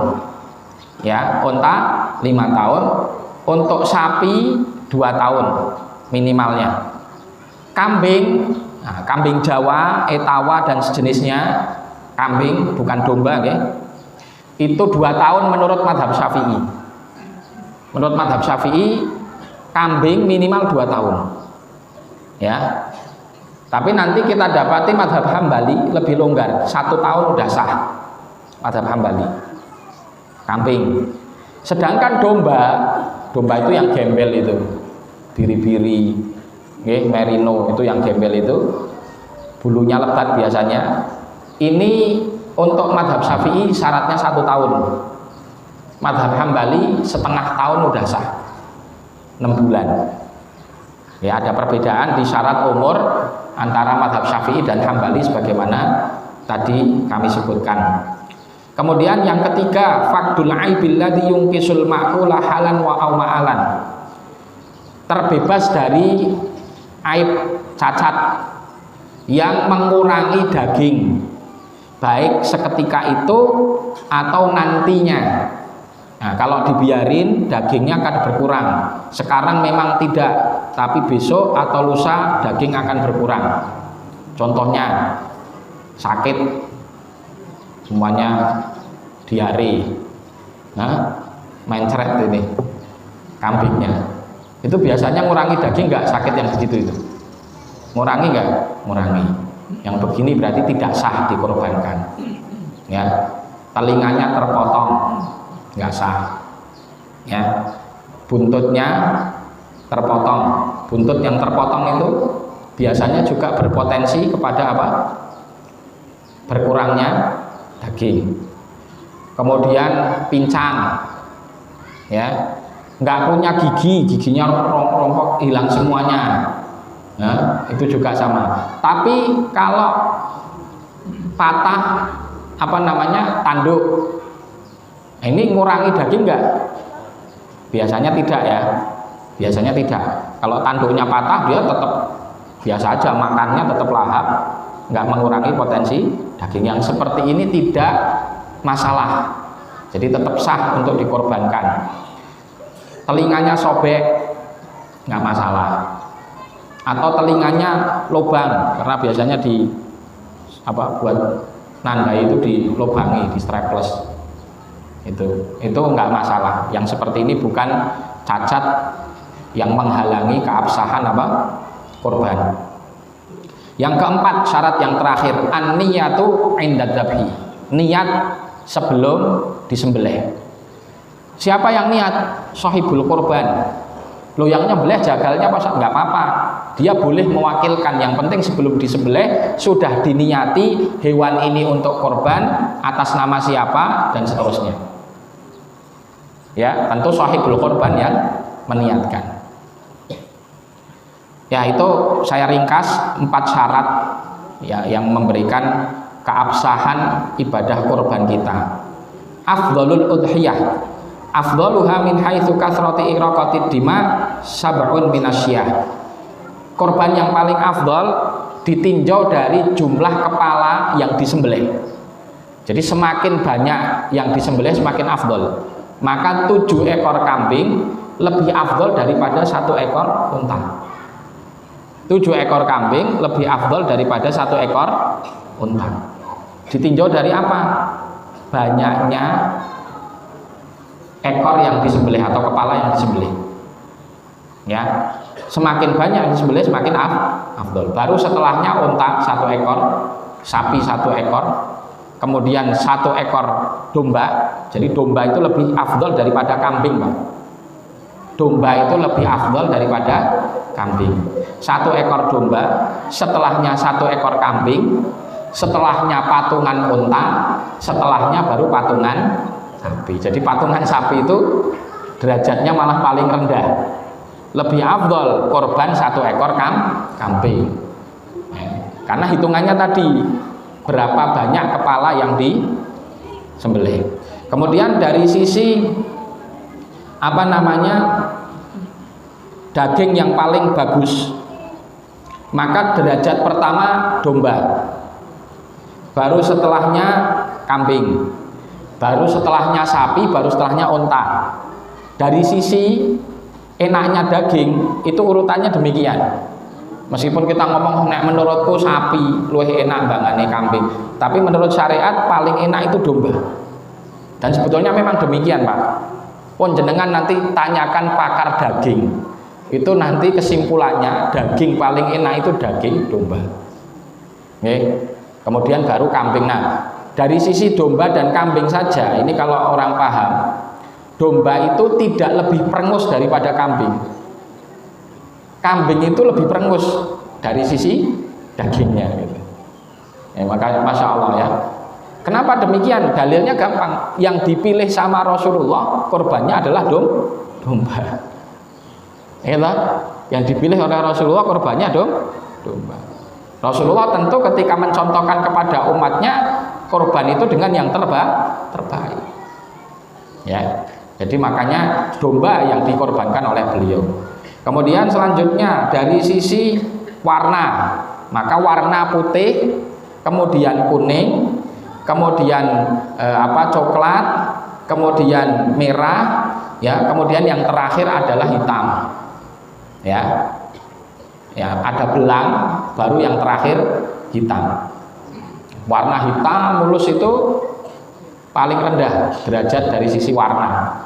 ya, unta 5 tahun. Untuk sapi 2 tahun minimalnya. Kambing, nah, kambing Jawa, Etawa dan sejenisnya, kambing bukan domba, ya, itu 2 tahun menurut mazhab Syafi'i. Menurut mazhab Syafi'i kambing minimal 2 tahun, ya. Tapi nanti kita dapati mazhab Hambali lebih longgar, 1 tahun udah sah. Mazhab Hambali kambing. Sedangkan domba itu yang gembel itu, biri-biri, Merino itu yang gembel bulunya lebat biasanya. Ini untuk madhab Syafi'i syaratnya 1 tahun. Madhab Hambali setengah tahun udah sah, 6 bulan. Ya, ada perbedaan di syarat umur antara madhab Syafi'i dan Hambali sebagaimana tadi kami sebutkan. Kemudian yang ketiga, faqdul aibil ladzi yungkisul ma'kula halan wa au ma'alan. Terbebas dari aib cacat yang mengurangi daging, baik seketika itu atau nantinya. Nah, kalau dibiarin dagingnya akan berkurang. Sekarang memang tidak, tapi besok atau lusa daging akan berkurang. Contohnya sakit, semuanya diare, nah, mencret ini kambingnya. Itu biasanya ngurangi daging nggak sakit yang segitu itu? Ngurangi nggak? Ngurangi. Yang begini berarti tidak sah dikorbankan. Ya, telinganya terpotong, nggak sah. Ya, buntutnya terpotong. Buntut yang terpotong itu biasanya juga berpotensi kepada apa? Berkurangnya daging. Kemudian pincang, ya, nggak punya gigi, giginya rontok hilang semuanya. Nah, itu juga sama. Tapi kalau patah apa namanya tanduk, ini ngurangi daging nggak? Biasanya tidak ya. Biasanya tidak. Kalau tanduknya patah, dia tetap biasa aja, makannya tetap lahap, nggak mengurangi potensi daging. Yang seperti ini tidak masalah, jadi tetap sah untuk dikorbankan. Telinganya sobek, nggak masalah. Atau telinganya lubang, karena biasanya di apa buat nandai itu dilubangi, di strapless. Itu nggak masalah. Yang seperti ini bukan cacat yang menghalangi keabsahan apa korban. Yang keempat, syarat yang terakhir, an-niyatu indad dzabhi. Niat sebelum disembelih. Siapa yang niat? Sahibul korban. Lo yang nyembelih jagalnya pas nggak apa-apa. Dia boleh mewakilkan. Yang penting sebelum disembelih sudah diniati hewan ini untuk korban atas nama siapa dan seterusnya. Ya, tentu sahibul korban yang meniatkan. Ya, itu saya ringkas 4 syarat ya yang memberikan keabsahan ibadah korban kita. Afdhalul udhiyah, afdhaluha min haitsu kathrati iraqatid dima sab'un minasyah. Korban yang paling afdal ditinjau dari jumlah kepala yang disembelih. Jadi semakin banyak yang disembelih semakin afdal. Maka 7 ekor kambing lebih afdal daripada 1 ekor unta. 7 ekor kambing lebih afdal daripada 1 ekor unta. Ditinjau dari apa? Banyaknya ekor yang disembelih atau kepala yang disembelih. Ya, semakin banyak yang disembelih semakin afdal. Baru setelahnya unta 1 ekor, sapi 1 ekor, kemudian 1 ekor domba. Jadi domba itu lebih afdal daripada kambing, Pak. Domba itu lebih afdal daripada kambing. 1 ekor domba, setelahnya 1 ekor kambing, setelahnya patungan unta, setelahnya baru patungan sapi. Jadi patungan sapi itu derajatnya malah paling rendah. Lebih afdal korban 1 ekor kambing. Karena hitungannya tadi berapa banyak kepala yang disembelih. Kemudian dari sisi apa namanya daging yang paling bagus, maka derajat pertama domba, baru setelahnya kambing, baru setelahnya sapi, baru setelahnya unta. Dari sisi enaknya daging itu urutannya demikian. Meskipun kita ngomong nek menurutku sapi luwih enak mbangane kambing, tapi menurut syariat paling enak itu domba. Dan sebetulnya memang demikian, Pak. Pun jenengan nanti tanyakan pakar daging, itu nanti kesimpulannya daging paling enak itu daging domba. Oke. Kemudian baru kambing. Nah, dari sisi domba dan kambing saja, ini kalau orang paham, domba itu tidak lebih perengus daripada kambing. Kambing itu lebih perengus dari sisi dagingnya gitu. Ya, maka Masya Allah ya. Kenapa demikian? Dalilnya gampang. Yang dipilih sama Rasulullah korbannya adalah domba. Ya, yang dipilih oleh Rasulullah korbannya domba. Rasulullah tentu ketika mencontohkan kepada umatnya korban itu dengan yang terbaik. Ya. Jadi makanya domba yang dikorbankan oleh beliau. Kemudian selanjutnya dari sisi warna, maka warna putih, kemudian kuning, kemudian coklat, kemudian merah, ya, kemudian yang terakhir adalah hitam. Ya. Ya, ada belang, baru yang terakhir hitam. Warna hitam mulus itu paling rendah derajat dari sisi warna.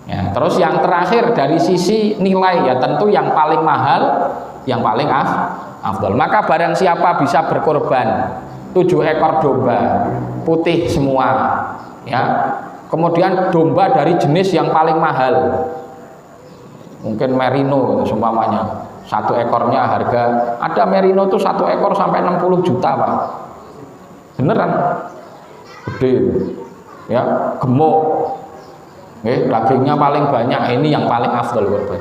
Ya, terus yang terakhir dari sisi nilai, ya tentu yang paling mahal, yang paling afdal. Maka barang siapa bisa berkorban 7 ekor domba putih semua, ya, kemudian domba dari jenis yang paling mahal, mungkin merino seumpamanya, 1 ekornya harga, ada merino tuh 1 ekor sampai 60 juta Pak, beneran gede, ya, gemuk. Dagingnya paling banyak, ini yang paling afdal korban.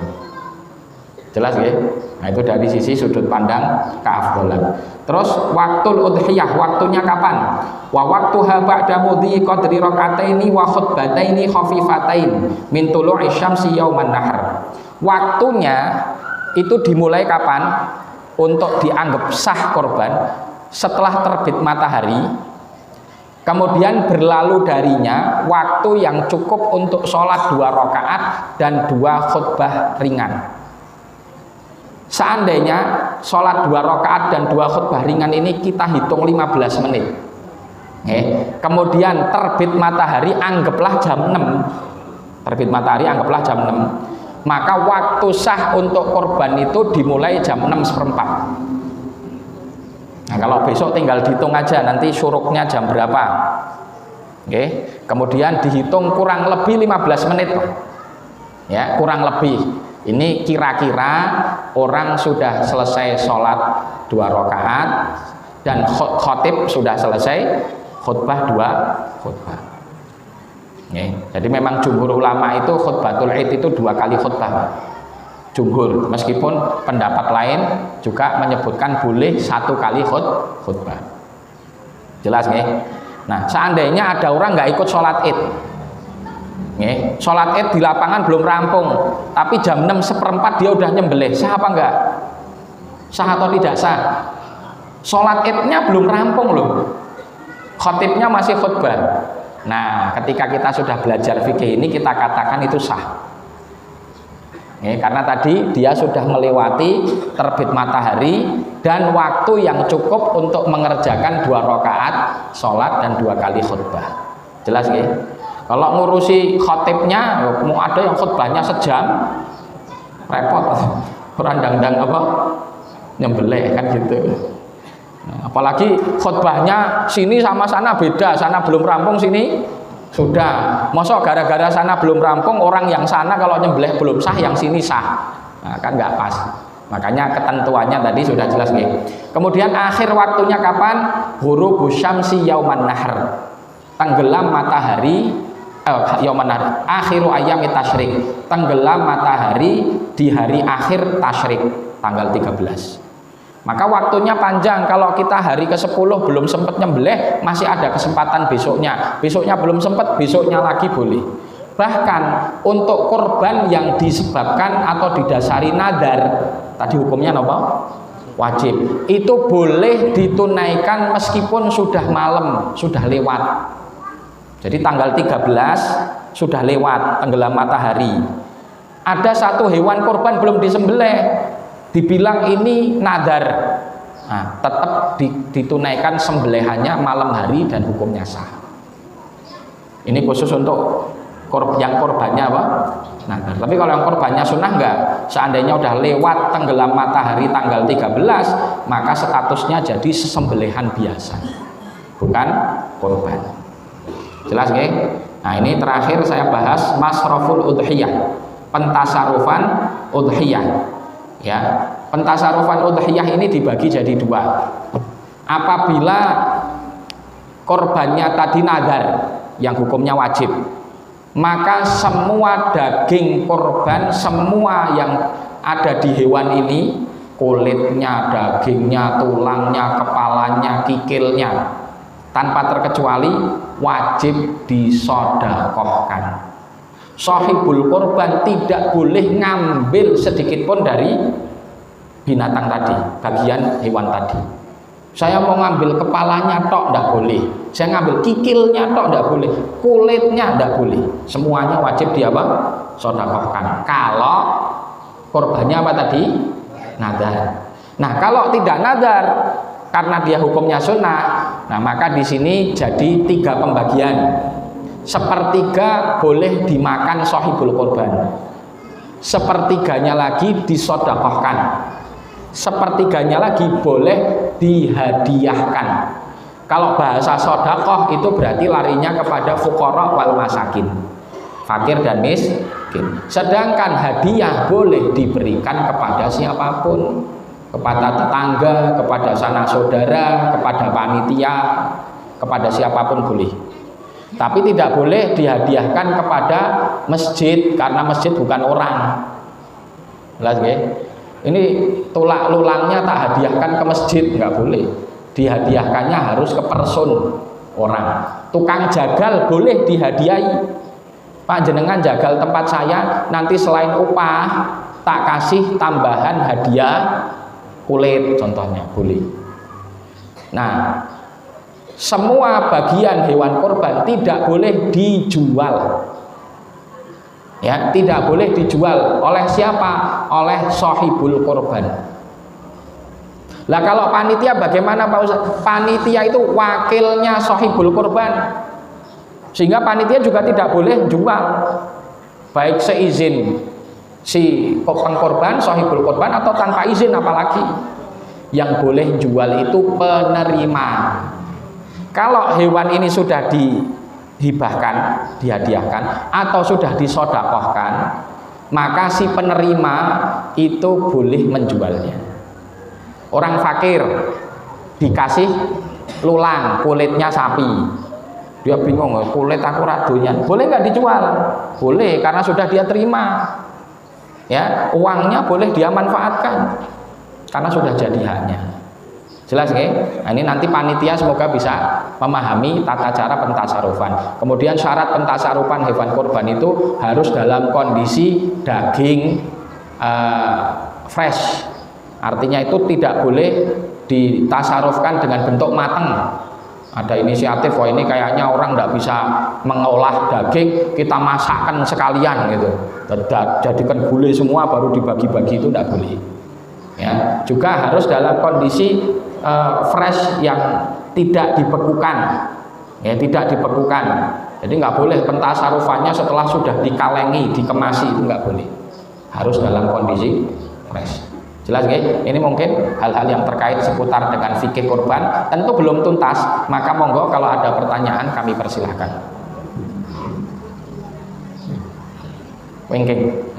Jelas ya? Nah, itu dari sisi sudut pandang keafdalan. Terus waktul udhiyah, waktunya kapan? Wa waktuha ba'da mudhi qadri rakataini wa khutbataini khafifatain min tulu'i syamsi yauman nahr. Waktunya itu dimulai kapan? Untuk dianggap sah korban setelah terbit matahari. Kemudian berlalu darinya waktu yang cukup untuk sholat 2 rakaat dan 2 khutbah ringan. Seandainya sholat 2 rakaat dan 2 khutbah ringan ini kita hitung 15 menit. Kemudian terbit matahari anggaplah jam 6. Terbit matahari anggaplah jam 6. Maka waktu sah untuk korban itu dimulai jam 6:04. Nah, kalau besok tinggal dihitung aja nanti syuruknya jam berapa. Kemudian dihitung kurang lebih 15 menit. Ya, kurang lebih. Ini kira-kira orang sudah selesai sholat 2 rakaat dan khotib sudah selesai khutbah 2 khutbah. Jadi memang jumhur ulama itu khutbatul id itu 2 kali khutbah. Jumhur, meskipun pendapat lain juga menyebutkan boleh 1 kali khutbah. Jelas nggih? Nah, seandainya ada orang nggak ikut sholat id, sholat id di lapangan belum rampung, tapi jam 6:04 dia udah nyembelih, sah apa enggak? Sah atau tidak sah? Sholat idnya belum rampung loh, khotibnya masih khutbah. Nah, ketika kita sudah belajar fikih ini kita katakan itu sah. Karena tadi dia sudah melewati terbit matahari dan waktu yang cukup untuk mengerjakan 2 rakaat sholat dan 2 kali khutbah. Jelas ya? Kalau ngurusi khotibnya, mau ada yang khutbahnya sejam, repot. Orang dangdang apa? Nyembelih kan gitu. Nah, apalagi khutbahnya sini sama sana beda, sana belum rampung, sini sudah. Mosok gara-gara sana belum rampung, orang yang sana kalau nyembelih belum sah, yang sini sah. Nah, kan nggak pas. Makanya ketentuannya tadi sudah jelas nih. Kemudian akhir waktunya kapan? Ghurubus syamsi yauman nahr. Tenggelam matahari yauman nahr. Akhiru ayyamit tasyrik. Tenggelam matahari di hari akhir tasyrik, tanggal 13. Maka waktunya panjang. Kalau kita hari ke-10 belum sempat nyembelih, masih ada kesempatan besoknya. Besoknya belum sempat, besoknya lagi boleh. Bahkan untuk korban yang disebabkan atau didasari nadar, tadi hukumnya apa? Wajib. Itu boleh ditunaikan meskipun sudah malam, sudah lewat. Jadi tanggal 13 sudah lewat, tenggelam matahari. Ada satu hewan korban belum disembelih, dibilang ini nadar, nah, tetap ditunaikan sembelihannya malam hari dan hukumnya sah. Ini khusus untuk yang korbannya apa? Nadar. Tapi kalau yang korbannya sunnah enggak, seandainya udah lewat tenggelam matahari tanggal 13, maka statusnya jadi sembelihan biasa, bukan korban. Jelas nggih? Nah, ini terakhir saya bahas masraful udhiyah, pentasarufan udhiyah. Ya, pentasarufan udhiyah ini dibagi jadi 2. apabila korbannya tadi nadar yang hukumnya wajib, maka semua daging korban, semua yang ada di hewan ini, kulitnya, dagingnya, tulangnya, kepalanya, kikilnya, tanpa terkecuali wajib disodakohkan. Sahibul korban tidak boleh ngambil sedikit pun dari binatang tadi, bagian hewan tadi. Saya mau ngambil kepalanya tok, tidak boleh. Saya ngambil kikilnya tok, tidak boleh. Kulitnya tidak boleh. Semuanya wajib sodakohkan. Kalau korbannya apa tadi? Nadar. Nah, kalau tidak nadar, karena dia hukumnya sunnah, nah maka di sini jadi 3 pembagian. Sepertiga boleh dimakan sahibul korban, sepertiganya lagi disodakohkan, sepertiganya lagi boleh dihadiahkan. Kalau bahasa sodakoh itu berarti larinya kepada fuqara wal masakin, fakir dan miskin. Sedangkan hadiah boleh diberikan kepada siapapun, kepada tetangga, kepada sanak saudara, kepada panitia, kepada siapapun boleh. Tapi tidak boleh dihadiahkan kepada masjid, karena masjid bukan orang. Jelas ya? Ini tulak lulangnya tak hadiahkan ke masjid, nggak boleh. Dihadiahkannya harus ke person orang. Tukang jagal boleh dihadiahi. Pak, jenengan jagal tempat saya, nanti selain upah tak kasih tambahan hadiah kulit, contohnya boleh. Nah, semua bagian hewan korban tidak boleh dijual, ya, tidak boleh dijual. Oleh siapa? Oleh sahibul korban. Lah kalau panitia bagaimana Pak Ustaz? Panitia itu wakilnya sahibul korban, sehingga panitia juga tidak boleh jual, baik seizin si pengkorban, sahibul korban, atau tanpa izin. Apalagi yang boleh jual itu penerima. Kalau hewan ini sudah dihibahkan, dihadiahkan, atau sudah disodakohkan, maka si penerima itu boleh menjualnya. Orang fakir dikasih lulang kulitnya sapi, dia bingung, kulit aku radunya, boleh nggak dijual? Boleh, karena sudah dia terima, ya, uangnya boleh dia manfaatkan karena sudah jadi haknya. Jelas ya? Nah, ini nanti panitia semoga bisa memahami tata cara pentasarufan. Kemudian syarat pentasarufan hewan korban itu harus dalam kondisi daging fresh. Artinya itu tidak boleh ditasarufkan dengan bentuk matang. Ada inisiatif, wah ini kayaknya orang tidak bisa mengolah daging, kita masakkan sekalian gitu, jadikan gulai semua baru dibagi-bagi, itu tidak boleh. Ya, juga harus dalam kondisi fresh yang tidak dibekukan, ya, tidak dibekukan. Jadi nggak boleh pentasarufannya setelah sudah dikalengi, dikemasi, itu nggak boleh. Harus dalam kondisi fresh. Jelas ya? Ini mungkin hal-hal yang terkait seputar dengan fikih kurban. Tentu belum tuntas, maka monggo kalau ada pertanyaan kami persilahkan. Wengking.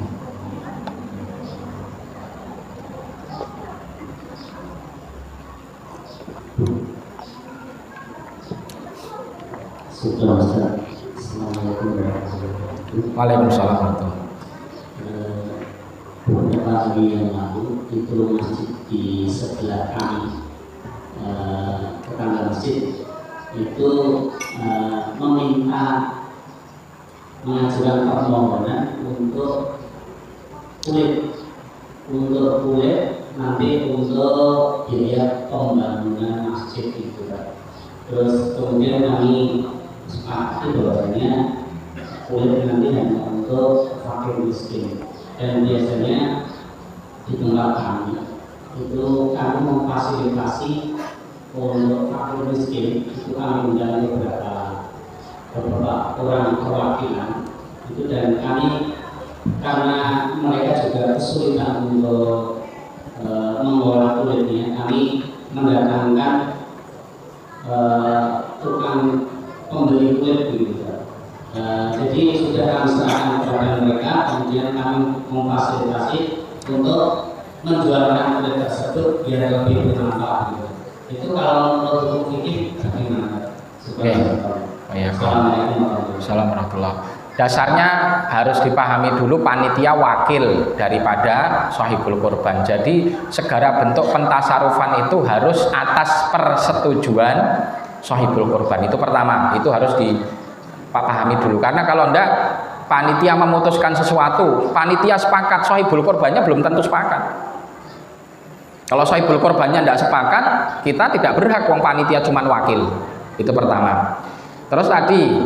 Assalamualaikum warahmatullahi wabarakatuh. Waalaikumsalam warahmatullahi wabarakatuh. Beberapa hari yang lalu itu masjid di sebelah kami, tetangga masjid itu mengajukan permohonan untuk kulit nanti untuk biaya pembangunan masjid itu. Terus kemudian kami sepakati bahwasanya kulit nanti hanya untuk fakir miskin. Dan biasanya di tempat kami itu kami memfasilitasi untuk fakir miskin, itu kami undang beberapa orang perwakilan itu, dan kami karena mereka juga kesulitan untuk mengolah kulitnya, kami mendatangkan tukang pembeli kulit gitu. Jadi sudah kami serahkan kepada mereka, kemudian kami memfasilitasi untuk menjualkan kulit tersebut biar lebih bermanfaat gitu. Itu kalau menurut fikih bagaimana? Assalamualaikum. Dasarnya harus dipahami dulu panitia wakil daripada shahibul korban. Jadi segala bentuk pentasarufan itu harus atas persetujuan shahibul korban. Itu pertama, itu harus dipahami dulu. Karena kalau enggak, panitia memutuskan sesuatu, panitia sepakat, shahibul korbannya belum tentu sepakat. Kalau shahibul korbannya enggak sepakat, kita tidak berhak, wong panitia cuman wakil. Itu pertama. Terus tadi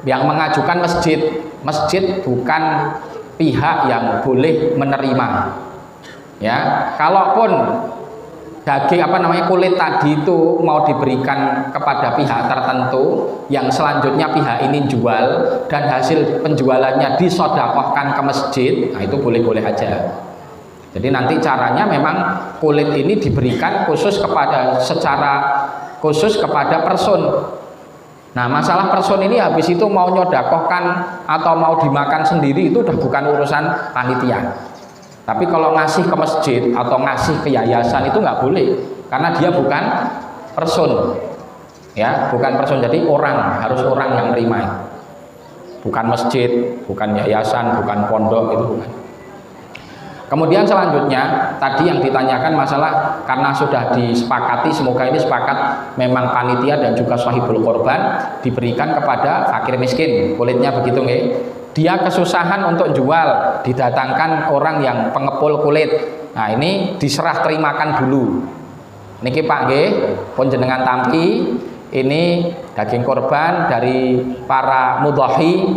yang mengajukan masjid bukan pihak yang boleh menerima. Ya, kalaupun daging kulit tadi itu mau diberikan kepada pihak tertentu yang selanjutnya pihak ini jual dan hasil penjualannya disedekahkan ke masjid, nah itu boleh-boleh aja. Jadi nanti caranya memang kulit ini diberikan secara khusus kepada person. Nah, masalah person ini habis itu mau nyodakohkan atau mau dimakan sendiri itu udah bukan urusan panitia. Tapi kalau ngasih ke masjid atau ngasih ke yayasan itu nggak boleh, karena dia bukan person, ya, bukan person. Jadi harus orang yang menerima, bukan masjid, bukan yayasan, bukan pondok, itu bukan. Kemudian selanjutnya tadi yang ditanyakan masalah karena sudah disepakati, semoga ini sepakat memang panitia dan juga shahibul korban diberikan kepada fakir miskin, kulitnya begitu nggih. Dia kesusahan untuk jual, didatangkan orang yang pengepul kulit. Nah, ini diserah terimakan dulu. Niki Pak nggih, pun jenengan tampi, ini daging korban dari para mudhahi,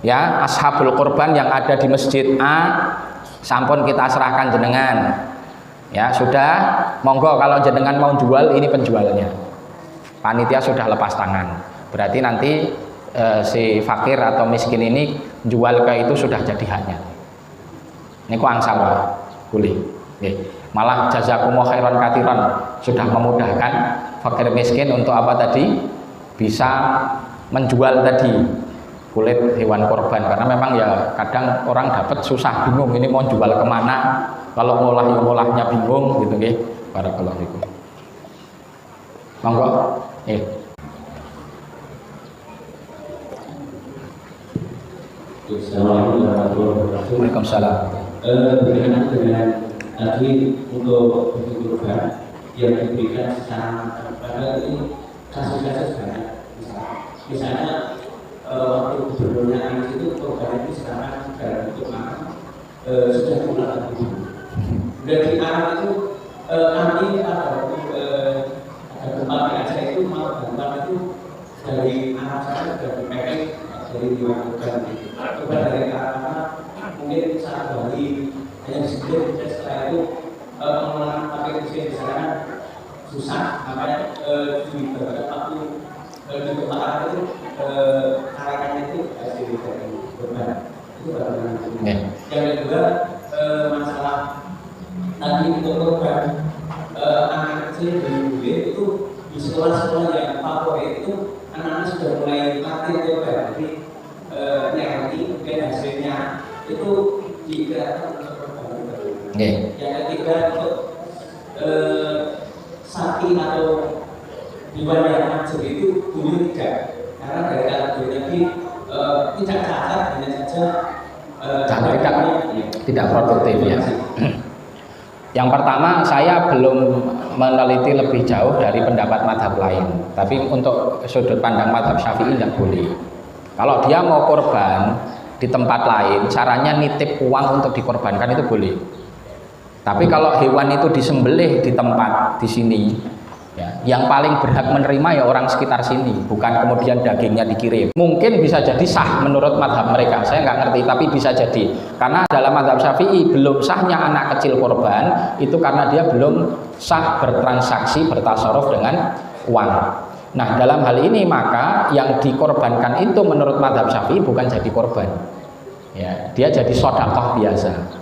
ya, ashabul korban yang ada di masjid A. Sampun kita serahkan jenengan, ya sudah, monggo kalau jenengan mau jual, ini penjualnya, panitia sudah lepas tangan, berarti nanti si fakir atau miskin ini jual ke itu sudah jadi haknya. Ini ku angsal boleh, malah jazakumullah khairan katsiran, sudah memudahkan fakir miskin untuk apa tadi, bisa menjual tadi kulit hewan korban, karena memang ya kadang orang dapat susah, bingung ini mau jual kemana, kalau ngolahnya bingung gitu nggih. Barakallahu fikum. Monggo. Assalamualaikum warahmatullahi wabarakatuh. Waalaikumsalam. Berkenaan dengan tadi untuk daging korban yang diberikan secara pada ini kasus-kasus banyak, misalnya waktu gubernurnya Anies itu korban itu sekarang dalam bentuk makan sudah pulang dulu. Dan di Arab itu kami ada tempat di Aceh itu malah tempat itu dari Arab sana sudah dipepek dari diwakilkan itu. Coba dari Arab mungkin saat Bali hanya disebut, dan setelah itu pengelolaan pakai mesin di sana susah, makanya di beberapa waktu di kota Arab itu karangannya itu dari korban itu bagaimana? Yang kedua masalah tadi untuk korban anak kecil dan itu di sekolah-sekolah yang favorit itu anak-anak sudah mulai mati korban, jadi nanti mungkin hasilnya itu digerakkan untuk korban. Yang ketiga untuk sapi atau hewan yang macam itu dulu tidak, karena dari kategori tadi tidak cacat, hanya saja tidak produktif ya. Yang pertama, saya belum meneliti lebih jauh dari pendapat mazhab lain, tapi untuk sudut pandang mazhab Syafi'i tidak boleh. Kalau dia mau korban di tempat lain, caranya nitip uang untuk dikorbankan itu boleh. Tapi kalau hewan itu disembelih di tempat di sini, ya, yang paling berhak menerima ya orang sekitar sini, bukan kemudian dagingnya dikirim. Mungkin bisa jadi sah menurut mazhab mereka, saya nggak ngerti, tapi bisa jadi. Karena dalam mazhab Syafi'i belum sahnya anak kecil korban itu karena dia belum sah bertransaksi, bertasarruf dengan uang. Nah, dalam hal ini maka yang dikorbankan itu menurut mazhab Syafi'i bukan jadi korban, ya, dia jadi sedekah biasa.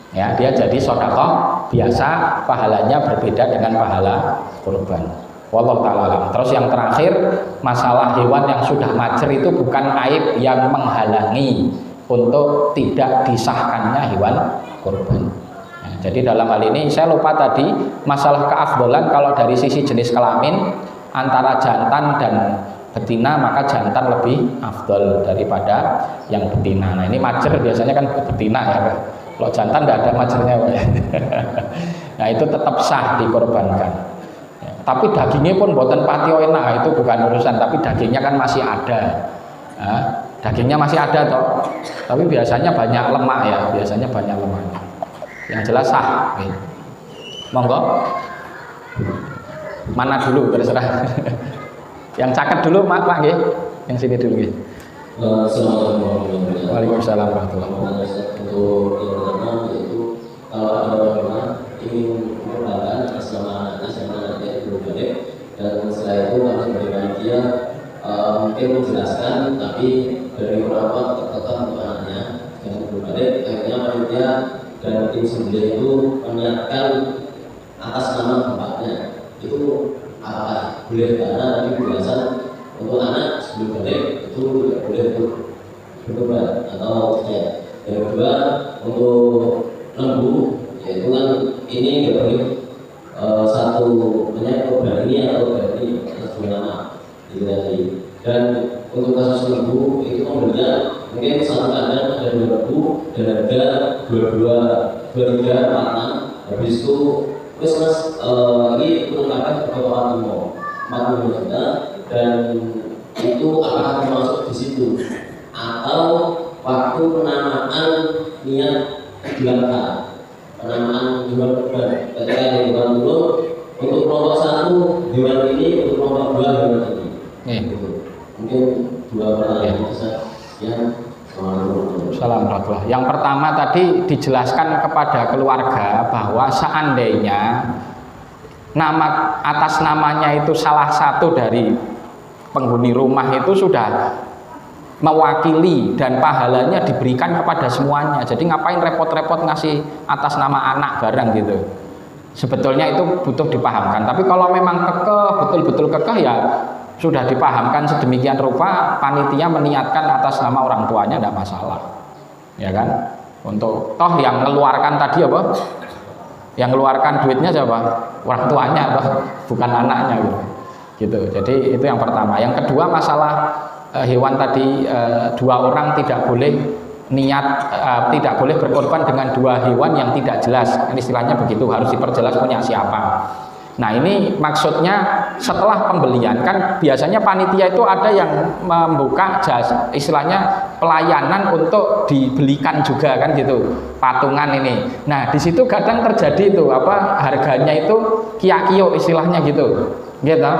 Ya, dia jadi sedekah biasa, pahalanya berbeda dengan pahala korban. Wallahu ta'ala. Terus yang terakhir, masalah hewan yang sudah majer itu bukan aib yang menghalangi untuk tidak disahkannya hewan korban. Ya, jadi dalam hal ini saya lupa tadi masalah keafdolan kalau dari sisi jenis kelamin antara jantan dan betina, maka jantan lebih afdol daripada yang betina. Nah ini majer biasanya kan betina ya, kalau jantan tidak ada majernya. Nah itu tetap sah dikorbankan. Tapi dagingnya pun buatan patio enak, itu bukan urusan, tapi dagingnya kan masih ada. Nah, dagingnya masih ada toh, tapi biasanya banyak lemak ya, biasanya banyak lemaknya. Yang jelas sah. Monggo. Mana dulu terserah. Yang caket dulu Pak nggih. Yang sini dulu nggih. Assalamualaikum warahmatullahi wabarakatuh. Waalaikumsalam warahmatullahi wabarakatuh. Untuk yang pertama yaitu kalau ada orang ingin merupakan bersama anaknya sama anaknya itu balik, dan setelah itu harus sebagai panitia mungkin menjelaskan, tapi dari beberapa tertekan untuk anaknya yang belum balik, akhirnya panitia dan tim sendiri itu menyiapkan atas nama bapaknya. Itu apakah boleh, karena tadi penjelasan untuk anak sebelum balik itu tidak boleh untuk berkorban atau tidak. Yang kedua untuk lembu, yaitu kan ini tidak boleh satu banyak korban ini atau korban ini atas dua nama itu tadi. Dan untuk kasus lembu itu pembelian mungkin satu kandang ada 2 lembu dan harga 23, 46. Habis itu wes mas ini perlengkapan kebawahan umum 40 juta, dan itu apakah termasuk di situ atau waktu penamaan niat dilakukan penamaan hewan kurban ketika yang hewan turun untuk kelompok 1 hewan ini, untuk kelompok 2 hewan ini. Mungkin 2 pertanyaan besar yang Assalamualaikum. Yang pertama tadi dijelaskan kepada keluarga bahwa seandainya nama atas namanya itu salah satu dari penghuni rumah itu sudah mewakili dan pahalanya diberikan kepada semuanya. Jadi ngapain repot-repot ngasih atas nama anak barang gitu. Sebetulnya itu butuh dipahamkan. Tapi kalau memang kekeh, betul-betul kekeh ya sudah dipahamkan sedemikian rupa, panitia meniatkan atas nama orang tuanya tidak masalah, ya kan? Untuk toh yang mengeluarkan tadi apa? Yang mengeluarkan duitnya siapa? Orang tuanya, apa? Bukan anaknya, gitu. Jadi itu yang pertama. Yang kedua masalah hewan tadi 2 orang tidak boleh niat, tidak boleh berkorban dengan 2 hewan yang tidak jelas. Ini istilahnya begitu, harus diperjelas punya siapa. Nah ini maksudnya setelah pembelian kan biasanya panitia itu ada yang membuka jasa, istilahnya pelayanan untuk dibelikan juga kan gitu, patungan ini. Nah di situ kadang terjadi itu apa, harganya itu kiak-kio istilahnya gitu, gitu.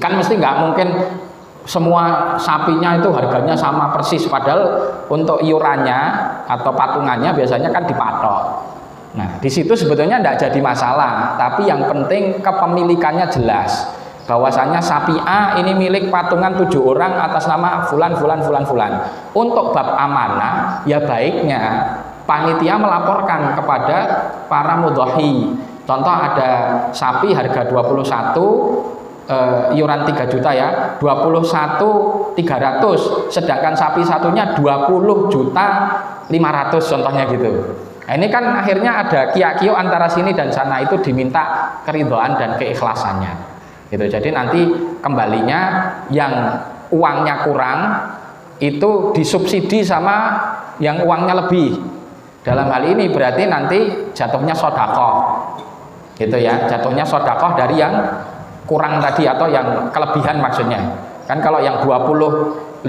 Kan mesti nggak mungkin semua sapinya itu harganya sama persis, padahal untuk iurannya atau patungannya biasanya kan dipatok. Nah, di situ sebetulnya tidak jadi masalah, tapi yang penting kepemilikannya jelas. Bahwasanya sapi A ini milik patungan 7 orang atas nama fulan. Untuk bab amanah, ya baiknya panitia melaporkan kepada para mudhohi. Contoh ada sapi harga 21, iuran 3 juta ya, 21.300, sedangkan sapi satunya 20.500.000 contohnya gitu. Nah, ini kan akhirnya ada kiak-kio antara sini dan sana, itu diminta keridhaan dan keikhlasannya gitu. Jadi nanti kembalinya yang uangnya kurang itu disubsidi sama yang uangnya lebih. Dalam hal ini berarti nanti jatuhnya sodakoh gitu ya, jatuhnya sodakoh dari yang kurang tadi atau yang kelebihan maksudnya. Kan kalau yang 20.500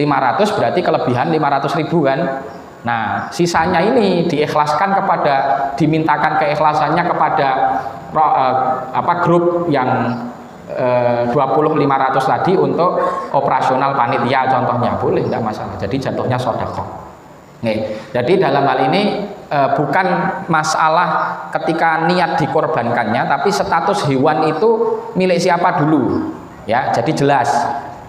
berarti kelebihan 500.000 kan. Nah, sisanya ini diikhlaskan dimintakan keikhlasannya kepada grup yang 20.500 tadi untuk operasional panitia contohnya, boleh, tidak masalah. Jadi jatuhnya sedekah. Jadi dalam hal ini bukan masalah ketika niat dikorbankannya, tapi status hewan itu milik siapa dulu, ya. Jadi jelas.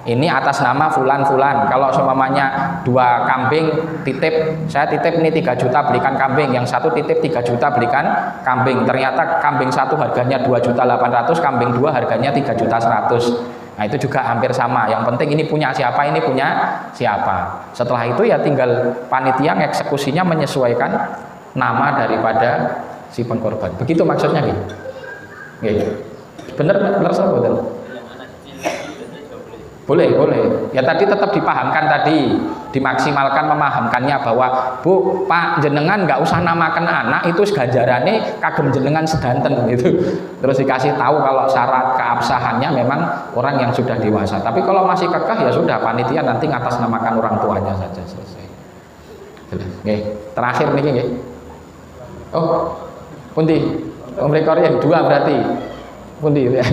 Ini atas nama fulan. Kalau seumpamanya 2 kambing titip, saya titip ini 3 juta belikan kambing, yang satu titip 3 juta belikan kambing. Ternyata kambing satu harganya 2.800.000, kambing 2 harganya 3.100.000. Nah itu juga hampir sama. Yang penting ini punya siapa, ini punya siapa. Setelah itu ya tinggal panitia eksekusinya menyesuaikan nama daripada si pengkorban. Begitu maksudnya nih. Bener betul. Boleh. Ya tadi tetap dipahamkan tadi, dimaksimalkan memahamkannya bahwa Bu, Pak, jenengan nggak usah namakan anak itu ganjarane kagem jenengan sedanten gitu. Terus dikasih tahu kalau syarat keabsahannya memang orang yang sudah dewasa. Tapi kalau masih kekeh ya sudah, panitia nanti ngatasnamakan orang tuanya saja, selesai. Oke, terakhir nih nggih. Oh, pundi? Mereka yang 2 berarti. Pundi ya.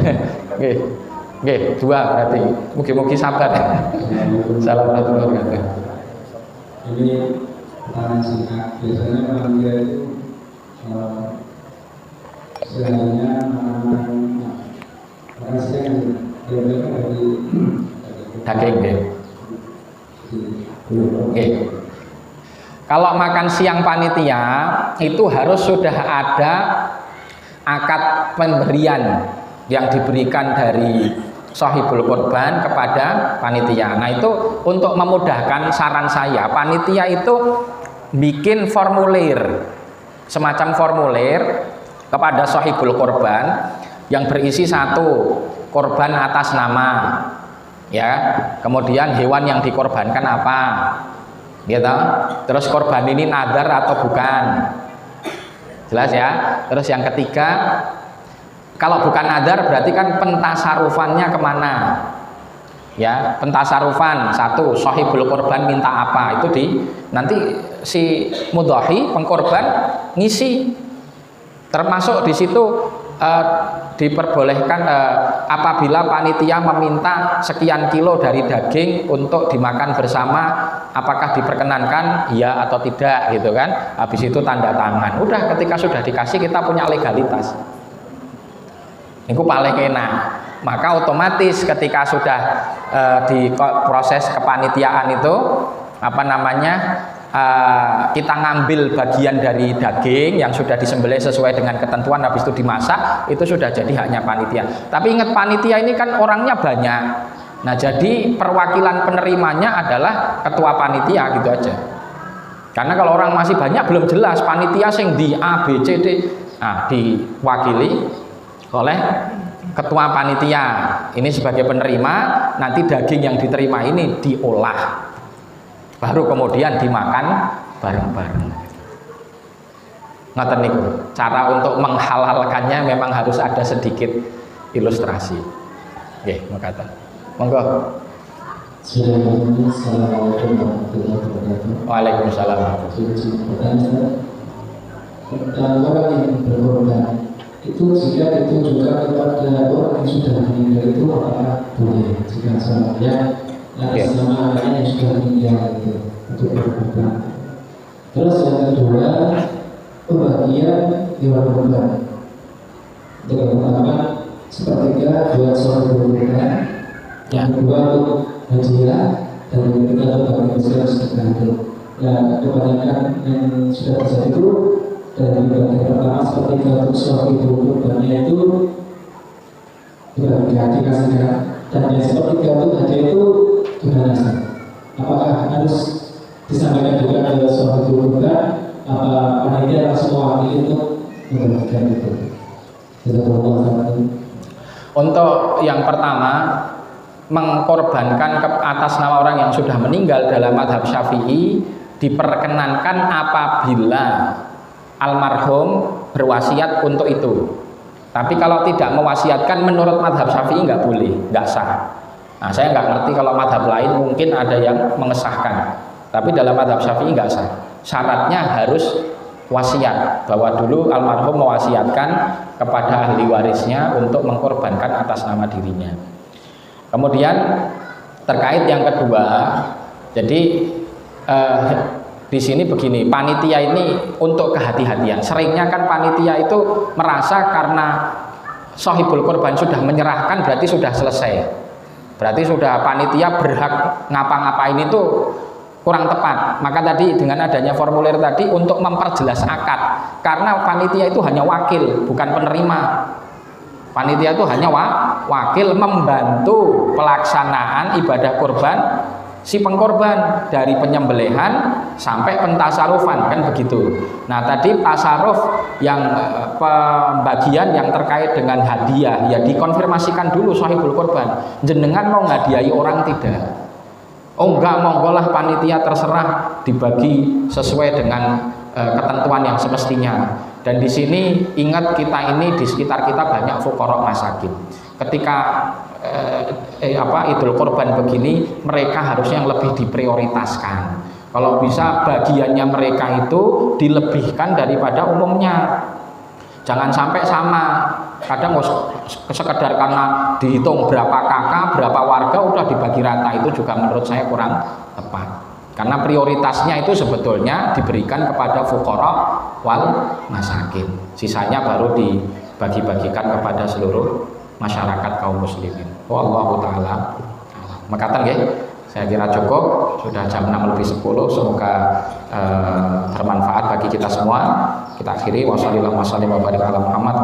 Oke, 2 berarti. Mugi-mugi sabar. Assalamualaikum warahmatullahi wabarakatuh. Ini pertanyaan singkat. Biasanya panitia itu sebenarnya makan siang diambilkan dari daging deh. Oke. Kalau makan siang panitia itu harus sudah ada akad pemberian yang diberikan dari sahibul korban kepada panitia. Nah itu untuk memudahkan, saran saya panitia itu bikin formulir, semacam formulir kepada sahibul korban yang berisi 1, korban atas nama, ya, kemudian hewan yang dikorbankan apa, gitu. Terus korban ini nadar atau bukan, jelas ya. Terus yang ketiga, kalau bukan nadar berarti kan pentasarufannya kemana, ya. Pentasarufan 1, sahibul korban minta apa, itu nanti si mudhahi pengkorban ngisi, termasuk di situ diperbolehkan apabila panitia meminta sekian kilo dari daging untuk dimakan bersama, apakah diperkenankan ya atau tidak, gitu kan. Habis itu tanda tangan, udah. Ketika sudah dikasih kita punya legalitas, itu paling enak. Maka otomatis ketika sudah di proses kepanitiaan itu kita ngambil bagian dari daging yang sudah disembelih sesuai dengan ketentuan, habis itu dimasak, itu sudah jadi haknya panitia. Tapi ingat, panitia ini kan orangnya banyak. Nah jadi perwakilan penerimanya adalah ketua panitia, gitu aja. Karena kalau orang masih banyak belum jelas panitia sing di A, B, C, D, nah diwakili oleh ketua panitia ini sebagai penerima. Nanti daging yang diterima ini diolah, baru kemudian dimakan bareng-bareng. Ngoten niku. Cara untuk menghalalkannya memang harus ada sedikit ilustrasi. Nggih, makata. Monggo. Assalamualaikum warahmatullahi wabarakatuh. Waalaikumsalam. Tentang orang yang berkorban itu, jika ditujukan kepada orang yang sudah meninggal itu apakah boleh jika sama yang atas nama anaknya yang sudah meninggal itu untuk berkorban. Terus yang kedua, pembagian hewan kurban. Untuk yang pertama sepertiga buat seorang berkorban, yang kedua untuk hadiah, dan yang ketiga untuk bagi besar sedekah. Ya, kebanyakan yang sudah terjadi itu dari bagian pertama sepertiga untuk seorang kurbannya itu dikasihkan, dan yang sepertiga untuk hadiah itu gimana sih? Apakah harus disampaikan juga ke seorang kurban? Apa panitia langsung mewakili untuk membagikan itu? Untuk yang pertama, mengkorbankan ke atas nama orang yang sudah meninggal dalam mazhab Syafi'i diperkenankan apabila almarhum berwasiat untuk itu. Tapi kalau tidak mewasiatkan, menurut mazhab Syafi'i nggak boleh, nggak sah. Nah, saya nggak ngerti kalau mazhab lain, mungkin ada yang mengesahkan. Tapi dalam mazhab Syafi'i nggak sah. Syaratnya harus wasiat, bahwa dulu almarhum mewasiatkan kepada ahli warisnya untuk mengkorbankan atas nama dirinya. Kemudian terkait yang kedua, jadi di sini begini, panitia ini untuk kehati-hatian. Seringnya kan panitia itu merasa karena sahibul korban sudah menyerahkan berarti sudah selesai, berarti sudah panitia berhak ngapa-ngapain, itu kurang tepat. Maka tadi dengan adanya formulir tadi untuk memperjelas akad, karena panitia itu hanya wakil, bukan penerima. Panitia itu hanya wakil membantu pelaksanaan ibadah kurban si pengkorban dari penyembelihan sampai pentasarufan, kan begitu. Nah tadi tasaruf yang pembagian yang terkait dengan hadiah ya dikonfirmasikan dulu sahibul korban, jenengan mau ngadiahi orang tidak? Oh enggak, monggolah panitia terserah, dibagi sesuai dengan ketentuan yang semestinya. Dan di sini ingat, kita ini di sekitar kita banyak fuqara masakin. Ketika Idul Kurban begini, mereka harusnya yang lebih diprioritaskan. Kalau bisa bagiannya mereka itu dilebihkan daripada umumnya. Jangan sampai sama. Kadang sekedar karena dihitung berapa kakak, berapa warga udah dibagi rata, itu juga menurut saya kurang tepat. Karena prioritasnya itu sebetulnya diberikan kepada fuqara wal masakin. Sisanya baru dibagi-bagikan kepada seluruh masyarakat kaum muslimin. Wallahu taala. Makaten nggih. Saya kira cukup, sudah jam 6:10. Semoga bermanfaat bagi kita semua. Kita akhiri wassalamualaikum warahmatullahi wabarakatuh.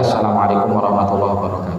Assalamualaikum warahmatullahi wabarakatuh.